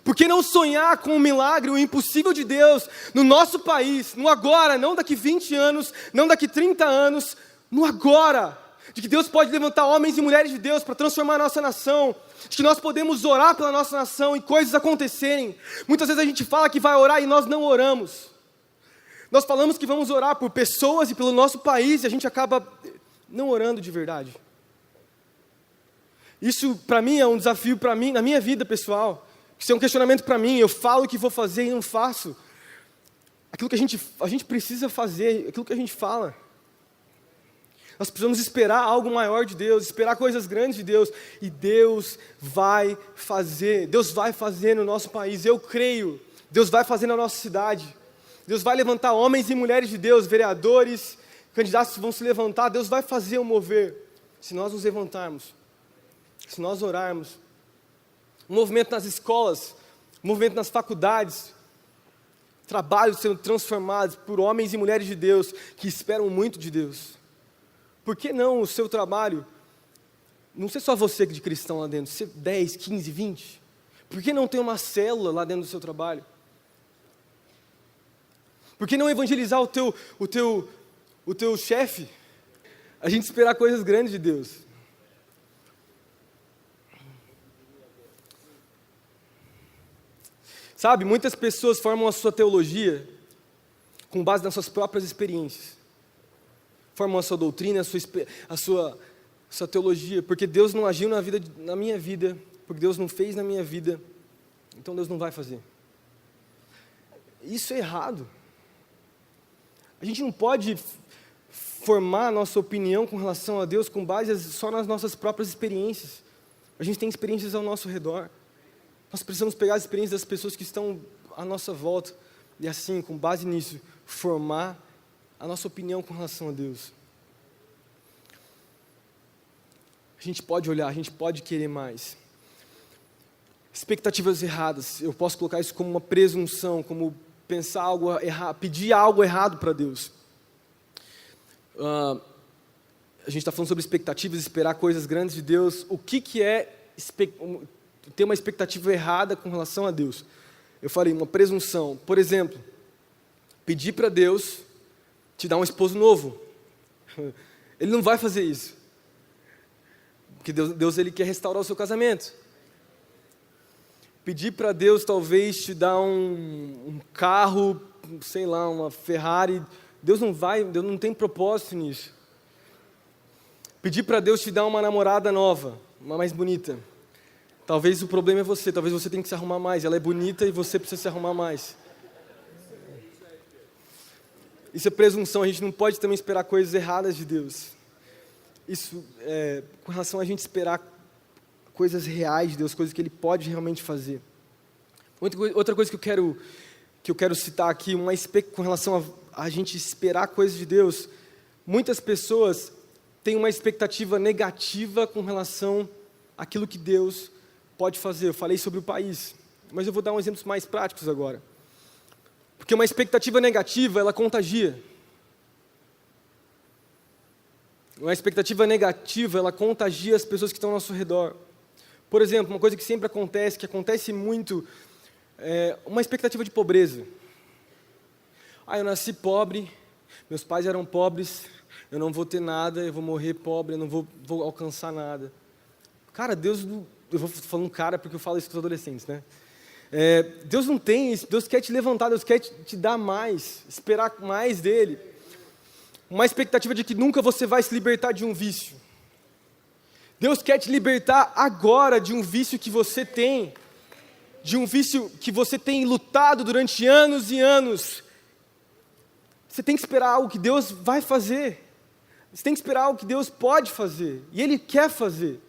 Por que não sonhar com o milagre, o impossível de Deus no nosso país, no agora, não daqui 20 anos, não daqui 30 anos, no agora, de que Deus pode levantar homens e mulheres de Deus para transformar a nossa nação, de que nós podemos orar pela nossa nação e coisas acontecerem. Muitas vezes a gente fala que vai orar e nós não oramos. Nós falamos que vamos orar por pessoas e pelo nosso país e a gente acaba não orando de verdade. Isso para mim é um desafio para mim, na minha vida pessoal. Isso é um questionamento para mim, eu falo o que vou fazer e não faço. aquilo que a gente precisa fazer, aquilo que a gente fala. Nós precisamos esperar algo maior de Deus, esperar coisas grandes de Deus, e Deus vai fazer no nosso país, eu creio, Deus vai fazer na nossa cidade, Deus vai levantar homens e mulheres de Deus, vereadores, candidatos vão se levantar, Deus vai fazer o mover, se nós nos levantarmos, se nós orarmos. Um movimento nas escolas, um movimento nas faculdades, trabalhos sendo transformados por homens e mulheres de Deus, que esperam muito de Deus. Por que não o seu trabalho, não ser só você de cristão lá dentro, ser 10, 15, 20? Por que não ter uma célula lá dentro do seu trabalho? Por que não evangelizar o teu chefe? A gente esperar coisas grandes de Deus. Sabe, muitas pessoas formam a sua teologia com base nas suas próprias experiências. Formam a sua doutrina, a sua teologia, porque Deus não agiu na minha vida, porque Deus não fez na minha vida, então Deus não vai fazer. Isso é errado. A gente não pode formar a nossa opinião com relação a Deus com base só nas nossas próprias experiências. A gente tem experiências ao nosso redor. Nós precisamos pegar as experiências das pessoas que estão à nossa volta e assim, com base nisso, formar a nossa opinião com relação a Deus. A gente pode olhar, a gente pode querer mais. Expectativas erradas, eu posso colocar isso como uma presunção, como pensar algo errado, pedir algo errado para Deus. A gente está falando sobre expectativas, esperar coisas grandes de Deus. O que é ter uma expectativa errada com relação a Deus? Eu falei, uma presunção. Por exemplo, pedir para Deus te dar um esposo novo. Ele não vai fazer isso. Porque Deus ele quer restaurar o seu casamento. Pedir para Deus talvez te dar um carro, sei lá, uma Ferrari. Deus não tem propósito nisso. Pedir para Deus te dar uma namorada nova, uma mais bonita. Talvez o problema é você, talvez você tenha que se arrumar mais. Ela é bonita e você precisa se arrumar mais. Isso é presunção, a gente não pode também esperar coisas erradas de Deus. Isso é com relação a gente esperar coisas reais de Deus, coisas que Ele pode realmente fazer. Outra coisa que eu quero citar aqui, com relação a gente esperar coisas de Deus, muitas pessoas têm uma expectativa negativa com relação àquilo que Deus pode fazer. Eu falei sobre o país, mas eu vou dar uns exemplos mais práticos agora. Porque uma expectativa negativa, ela contagia. Uma expectativa negativa, ela contagia as pessoas que estão ao nosso redor. Por exemplo, uma coisa que sempre acontece, que acontece muito, é uma expectativa de pobreza. Eu nasci pobre, meus pais eram pobres, eu não vou ter nada, eu vou morrer pobre, eu não vou alcançar nada. Cara, Deus, eu vou falando cara porque eu falo isso com os adolescentes, né? Deus não tem isso, Deus quer te levantar, Deus quer te dar mais, esperar mais dEle. Uma expectativa de que nunca você vai se libertar de um vício. Deus quer te libertar agora de um vício que você tem, de um vício que você tem lutado durante anos e anos. Você tem que esperar algo que Deus vai fazer, você tem que esperar algo que Deus pode fazer, e Ele quer fazer.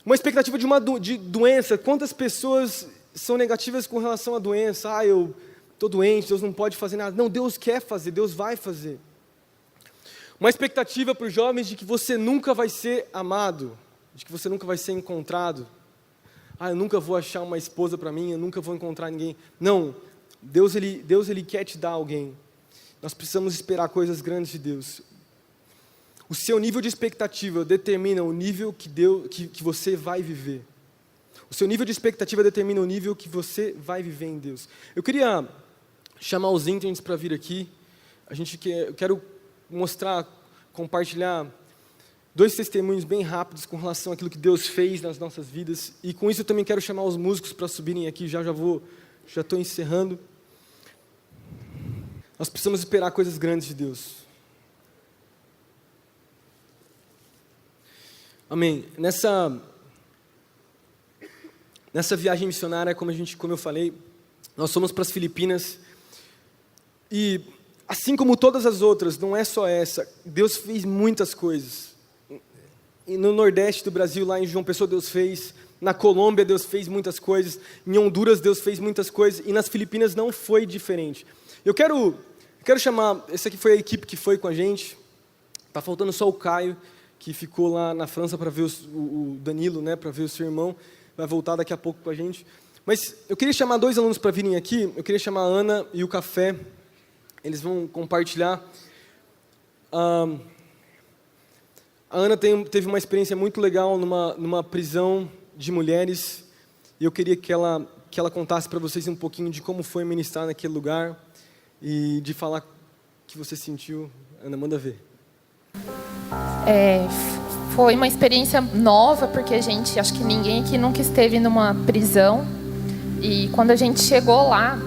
Uma expectativa de doença, quantas pessoas são negativas com relação à doença? Eu estou doente, Deus não pode fazer nada. Não, Deus quer fazer, Deus vai fazer. Uma expectativa para os jovens de que você nunca vai ser amado, de que você nunca vai ser encontrado. Eu nunca vou achar uma esposa para mim, eu nunca vou encontrar ninguém. Não, Deus ele quer te dar alguém. Nós precisamos esperar coisas grandes de Deus. O seu nível de expectativa determina o nível que você vai viver. O seu nível de expectativa determina o nível que você vai viver em Deus. Eu queria chamar os interns para vir aqui. Eu quero compartilhar 2 testemunhos bem rápidos com relação àquilo que Deus fez nas nossas vidas. E com isso eu também quero chamar os músicos para subirem aqui. Já estou encerrando. Nós precisamos esperar coisas grandes de Deus. Amém. Nessa viagem missionária, como eu falei, nós fomos para as Filipinas E assim como todas as outras, não é só essa, Deus fez muitas coisas. E no Nordeste do Brasil, lá em João Pessoa, Deus fez. Na Colômbia, Deus fez muitas coisas. Em Honduras, Deus fez muitas coisas. E nas Filipinas não foi diferente. Eu quero chamar, essa aqui foi a equipe que foi com a gente. Está faltando só o Caio, que ficou lá na França para ver o Danilo, né, para ver o seu irmão. Vai voltar daqui a pouco com a gente. Mas eu queria chamar 2 alunos para virem aqui. Eu queria chamar a Ana e o Café. Eles vão compartilhar. A Ana teve uma experiência muito legal numa prisão de mulheres. E eu queria que ela contasse para vocês um pouquinho de como foi ministrar naquele lugar e de falar o que você sentiu. Ana, manda ver. Foi uma experiência nova, porque acho que ninguém aqui nunca esteve numa prisão. E quando a gente chegou lá,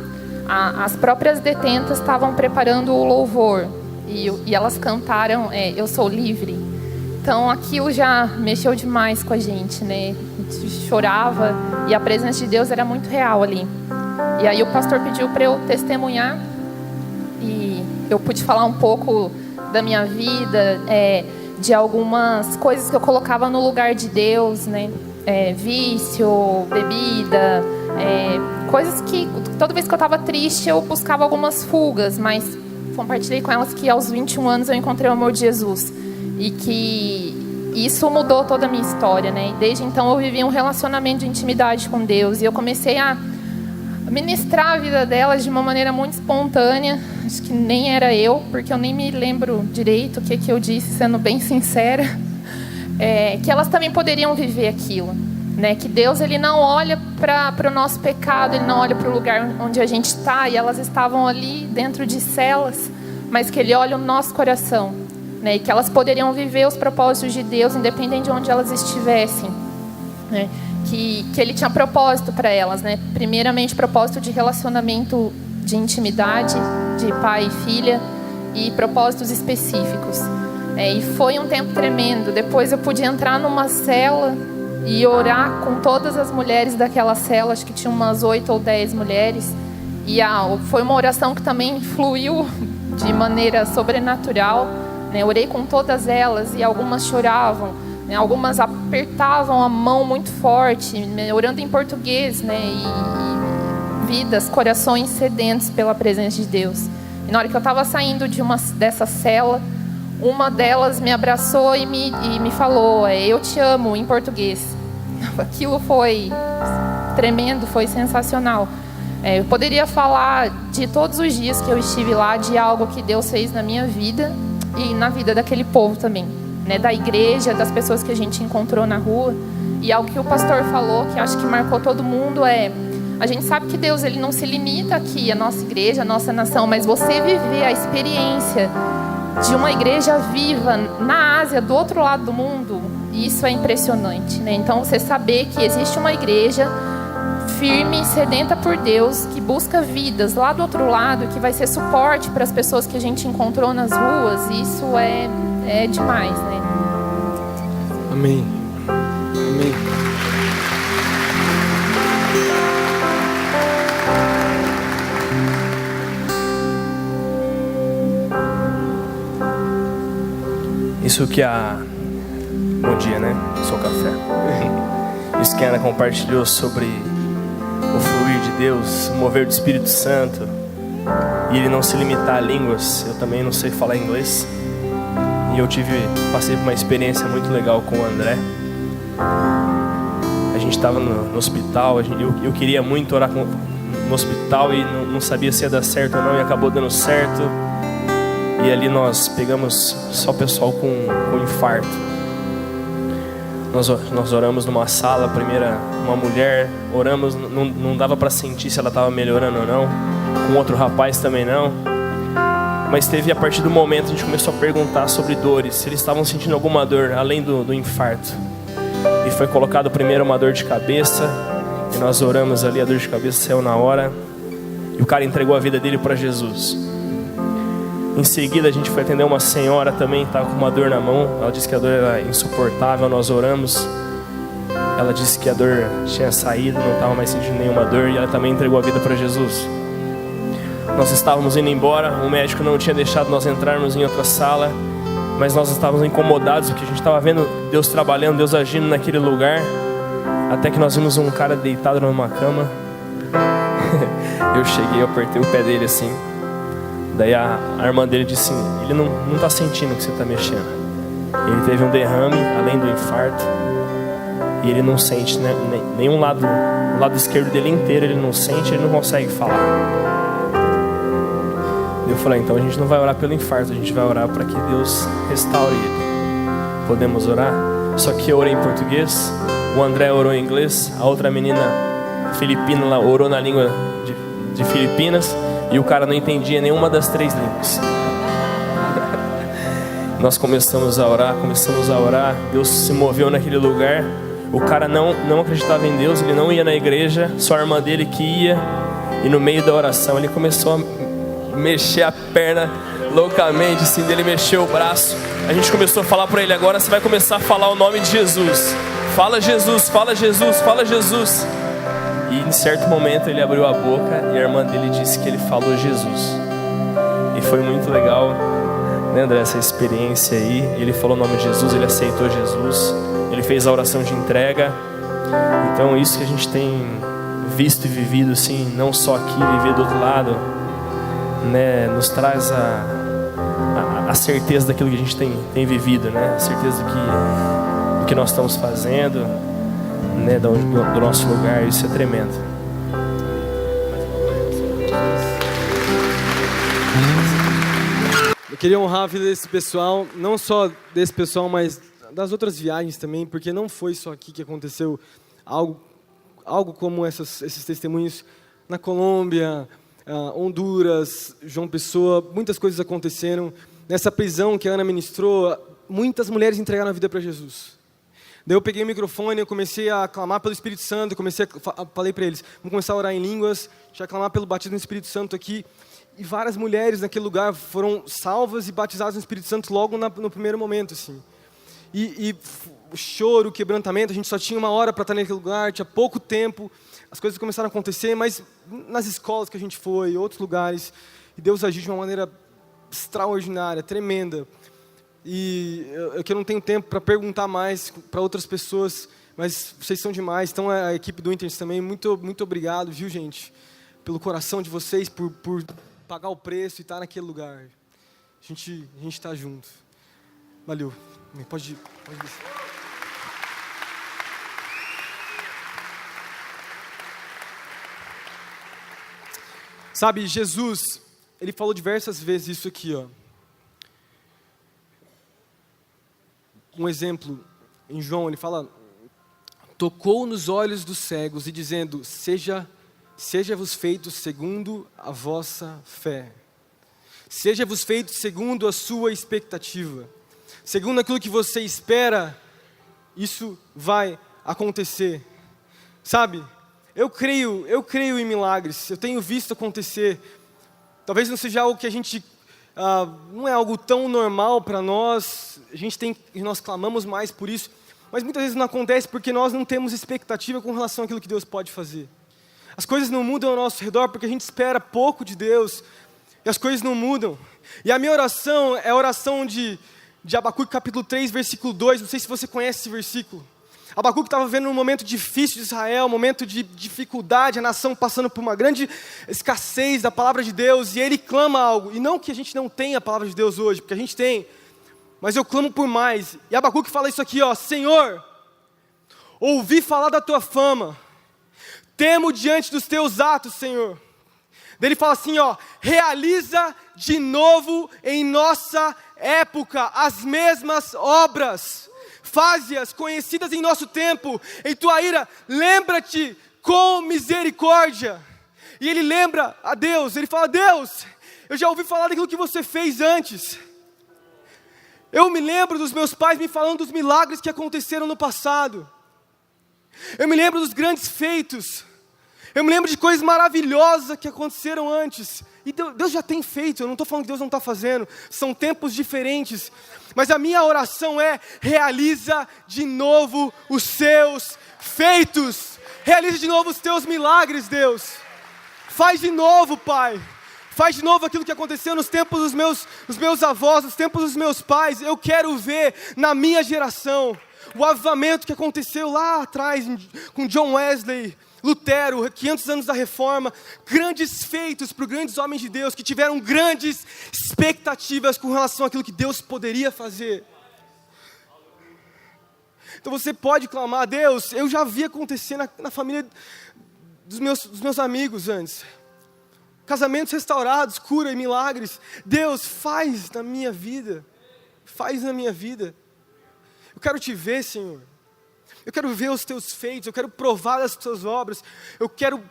as próprias detentas estavam preparando o louvor. E elas cantaram Eu Sou Livre. Então aquilo já mexeu demais com a gente, né? A gente chorava e a presença de Deus era muito real ali. E aí o pastor pediu para eu testemunhar. E eu pude falar um pouco da minha vida, de algumas coisas que eu colocava no lugar de Deus, né? Vício, bebida, coisas que toda vez que eu estava triste eu buscava algumas fugas, mas compartilhei com elas que aos 21 anos eu encontrei o amor de Jesus e que isso mudou toda a minha história, né? E desde então eu vivi um relacionamento de intimidade com Deus e eu comecei a ministrar a vida delas de uma maneira muito espontânea. Acho que nem era eu, porque eu nem me lembro direito o que eu disse, sendo bem sincera. Que elas também poderiam viver aquilo, né? Que Deus ele não olha para o nosso pecado, Ele não olha para o lugar onde a gente está, e elas estavam ali dentro de celas, mas que Ele olha o nosso coração, né? E que elas poderiam viver os propósitos de Deus, independente de onde elas estivessem, né? Que Ele tinha propósito para elas, né? Primeiramente, propósito de relacionamento, de intimidade, de pai e filha, e propósitos específicos. E foi um tempo tremendo. Depois eu pude entrar numa cela e orar com todas as mulheres daquela cela. Acho que tinha umas 8 ou 10 mulheres. E foi uma oração que também fluiu de maneira sobrenatural, né? Orei com todas elas e algumas choravam, né? Algumas apertavam a mão muito forte, né? Orando em português, né? E vidas, corações sedentos pela presença de Deus. E na hora que eu estava saindo dessa cela, uma delas me abraçou e me falou, eu te amo, em português. Aquilo foi tremendo, foi sensacional. Eu poderia falar de todos os dias que eu estive lá, de algo que Deus fez na minha vida e na vida daquele povo também, né? Da igreja, das pessoas que a gente encontrou na rua. E algo que o pastor falou, que acho que marcou todo mundo, a gente sabe que Deus ele não se limita aqui, a nossa igreja, a nossa nação, mas você viver a experiência de uma igreja viva na Ásia, do outro lado do mundo, isso é impressionante, né? Então você saber que existe uma igreja firme, sedenta por Deus, que busca vidas lá do outro lado, que vai ser suporte para as pessoas que a gente encontrou nas ruas, isso é demais, né? Amém. Amém. Isso que Bom dia, né? Sou o Café. Isso que a Ana compartilhou sobre o fluir de Deus, o mover do Espírito Santo, e Ele não se limitar a línguas. Eu também não sei falar inglês, e eu passei por uma experiência muito legal com o André. A gente estava no hospital, eu queria muito orar no hospital e não sabia se ia dar certo ou não, e acabou dando certo. E ali nós pegamos só pessoal com infarto. Nós oramos numa sala, primeira uma mulher, oramos, não dava para sentir se ela estava melhorando ou não. Com outro rapaz também não. Mas a partir do momento, a gente começou a perguntar sobre dores, se eles estavam sentindo alguma dor além do infarto. E foi colocado primeiro uma dor de cabeça, e nós oramos ali, a dor de cabeça saiu na hora, e o cara entregou a vida dele para Jesus. Em seguida a gente foi atender uma senhora também, estava com uma dor na mão. Ela disse que a dor era insuportável, nós oramos. Ela disse que a dor tinha saído, não estava mais sentindo nenhuma dor, e ela também entregou a vida para Jesus. Nós estávamos indo embora, o médico não tinha deixado nós entrarmos em outra sala, mas nós estávamos incomodados porque a gente estava vendo Deus trabalhando, Deus agindo naquele lugar, até que nós vimos um cara deitado numa cama. Eu cheguei, eu apertei o pé dele assim. Daí a irmã dele disse, ele não está sentindo o que você está mexendo. Ele teve um derrame, além do infarto, e ele não sente, né, nenhum lado, o lado esquerdo dele inteiro ele não sente, ele não consegue falar. Eu falei, então a gente não vai orar pelo infarto, a gente vai orar para que Deus restaure ele. Podemos orar? Só que eu orei em português, o André orou em inglês, a outra menina filipina lá orou na língua de Filipinas, e o cara não entendia nenhuma das 3 línguas. Nós começamos a orar, Deus se moveu naquele lugar. O cara não acreditava em Deus, ele não ia na igreja, só a irmã dele que ia. E no meio da oração ele começou a mexer a perna loucamente, assim, dele mexeu o braço. A gente começou a falar para ele, agora você vai começar a falar o nome de Jesus. Fala Jesus, fala Jesus, fala Jesus. E em certo momento ele abriu a boca e a irmã dele disse que ele falou Jesus. E foi muito legal, né, André, essa experiência aí. Ele falou o nome de Jesus, ele aceitou Jesus, ele fez a oração de entrega. Então isso que a gente tem visto e vivido, assim, não só aqui, viver do outro lado, né, nos traz a certeza daquilo que a gente tem vivido, né, a certeza do que nós estamos fazendo, né, do nosso lugar. Isso é tremendo. Eu queria honrar a vida desse pessoal, não só desse pessoal, mas das outras viagens também, porque não foi só aqui que aconteceu algo como esses testemunhos na Colômbia, Honduras, João Pessoa. Muitas coisas aconteceram. Nessa prisão que a Ana ministrou, muitas mulheres entregaram a vida para Jesus. Daí eu peguei o microfone, eu comecei a clamar pelo Espírito Santo, falei para eles, vamos começar a orar em línguas, já clamar pelo batismo do Espírito Santo aqui. E várias mulheres naquele lugar foram salvas e batizadas no Espírito Santo logo no primeiro momento, assim. E o choro, o quebrantamento, a gente só tinha 1 hora para estar naquele lugar, tinha pouco tempo, as coisas começaram a acontecer, mas nas escolas que a gente foi, outros lugares, e Deus agiu de uma maneira extraordinária, tremenda. E eu não tenho tempo para perguntar mais para outras pessoas, mas vocês são demais. Então a equipe do Interns também, muito, muito obrigado, viu, gente, pelo coração de vocês, por pagar o preço e estar naquele lugar. A gente está junto. Valeu. Pode ir. Sabe, Jesus, ele falou diversas vezes isso aqui, ó. Um exemplo, em João, ele fala, tocou nos olhos dos cegos e dizendo, seja-vos feitos segundo a vossa fé. Seja-vos feito segundo a sua expectativa. Segundo aquilo que você espera, isso vai acontecer. Sabe, eu creio em milagres, eu tenho visto acontecer. Talvez não seja algo que a gente, não é algo tão normal para nós, nós clamamos mais por isso, mas muitas vezes não acontece porque nós não temos expectativa com relação àquilo que Deus pode fazer. As coisas não mudam ao nosso redor porque a gente espera pouco de Deus, e as coisas não mudam. E a minha oração é a oração de Abacuque capítulo 3, versículo 2, não sei se você conhece esse versículo. Abacuque estava vivendo um momento difícil de Israel, um momento de dificuldade, a nação passando por uma grande escassez da palavra de Deus, e ele clama algo, e não que a gente não tenha a palavra de Deus hoje, porque a gente tem, mas eu clamo por mais. E Abacuque fala isso aqui, ó, Senhor, ouvi falar da tua fama, temo diante dos teus atos, Senhor. Daí ele fala assim, ó, realiza de novo em nossa época as mesmas obras, faze-as conhecidas em nosso tempo, em tua ira, lembra-te com misericórdia. E ele lembra a Deus, ele fala, Deus, eu já ouvi falar daquilo que você fez antes. Eu me lembro dos meus pais me falando dos milagres que aconteceram no passado. Eu me lembro dos grandes feitos. Eu me lembro de coisas maravilhosas que aconteceram antes. E Deus já tem feito, eu não estou falando que Deus não está fazendo. São tempos diferentes. Mas a minha oração é, realiza de novo os seus feitos. Realiza de novo os teus milagres, Deus. Faz de novo, Pai. Faz de novo aquilo que aconteceu nos tempos dos meus avós, nos tempos dos meus pais. Eu quero ver na minha geração o avivamento que aconteceu lá atrás com John Wesley, Lutero, 500 anos da Reforma. Grandes feitos por grandes homens de Deus que tiveram grandes expectativas com relação àquilo que Deus poderia fazer. Então você pode clamar: Deus, eu já vi acontecer na família dos meus amigos antes. Casamentos restaurados, cura e milagres. Deus, faz na minha vida. Faz na minha vida. Eu quero te ver, Senhor. Eu quero ver os teus feitos. Eu quero provar das tuas obras. Eu quero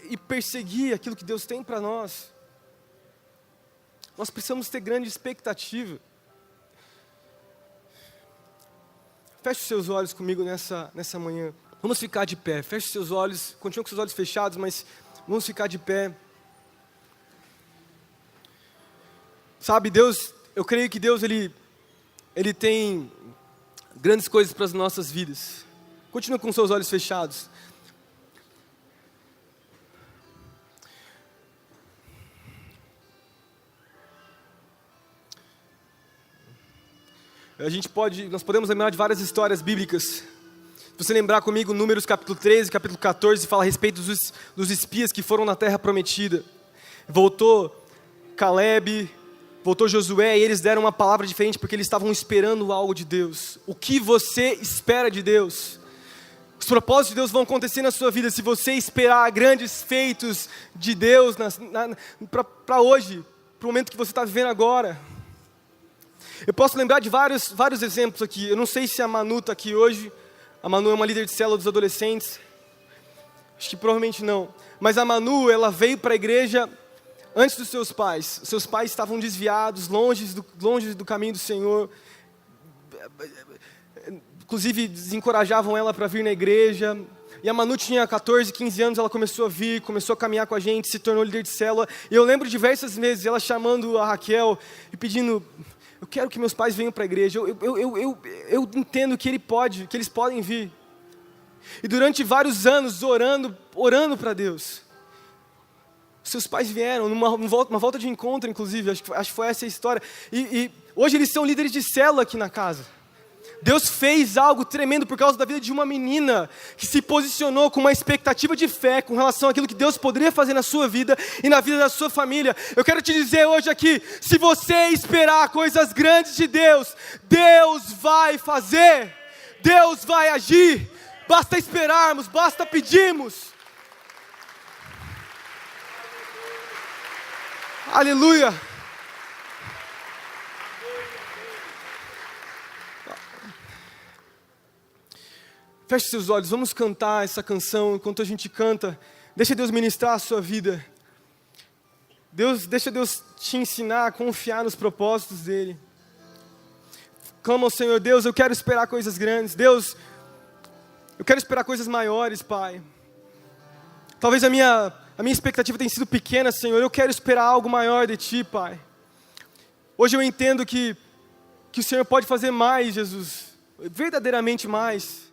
e perseguir aquilo que Deus tem para nós. Nós precisamos ter grande expectativa. Feche os seus olhos comigo nessa manhã. Vamos ficar de pé. Feche os seus olhos. Continua com seus olhos fechados, mas vamos ficar de pé. Sabe, Deus, eu creio que Deus, Ele tem grandes coisas para as nossas vidas. Continua com seus olhos fechados. Nós podemos lembrar de várias histórias bíblicas. Se você lembrar comigo, Números capítulo 13, capítulo 14, fala a respeito dos espias que foram na terra prometida. Voltou Caleb, voltou Josué, e eles deram uma palavra diferente porque eles estavam esperando algo de Deus. O que você espera de Deus? Os propósitos de Deus vão acontecer na sua vida se você esperar grandes feitos de Deus para hoje, para o momento que você está vivendo agora. Eu posso lembrar de vários exemplos aqui. Eu não sei se a Manu está aqui hoje. A Manu é uma líder de célula dos adolescentes. Acho que provavelmente não. Mas a Manu, ela veio para a igreja antes dos seus pais. Seus pais estavam desviados, longe do caminho do Senhor. Inclusive, desencorajavam ela para vir na igreja. E a Manu tinha 14, 15 anos, ela começou a vir, começou a caminhar com a gente, se tornou líder de célula. E eu lembro diversas vezes ela chamando a Raquel e pedindo: eu quero que meus pais venham para a igreja. Eu entendo que eles podem vir. E durante vários anos, orando para Deus, seus pais vieram, uma volta de encontro, inclusive, acho que foi essa a história. E hoje eles são líderes de célula aqui na casa. Deus fez algo tremendo por causa da vida de uma menina que se posicionou com uma expectativa de fé com relação àquilo que Deus poderia fazer na sua vida e na vida da sua família. Eu quero te dizer hoje aqui, se você esperar coisas grandes de Deus, Deus vai fazer, Deus vai agir. Basta esperarmos, basta pedirmos. Aleluia. Feche seus olhos, vamos cantar essa canção. Enquanto a gente canta, deixa Deus ministrar a sua vida. Deixa Deus te ensinar a confiar nos propósitos dEle. Clama ao Senhor: Deus, eu quero esperar coisas grandes. Deus, eu quero esperar coisas maiores, Pai. Talvez a minha expectativa tenha sido pequena, Senhor. Eu quero esperar algo maior de Ti, Pai. Hoje eu entendo que o Senhor pode fazer mais, Jesus. Verdadeiramente mais.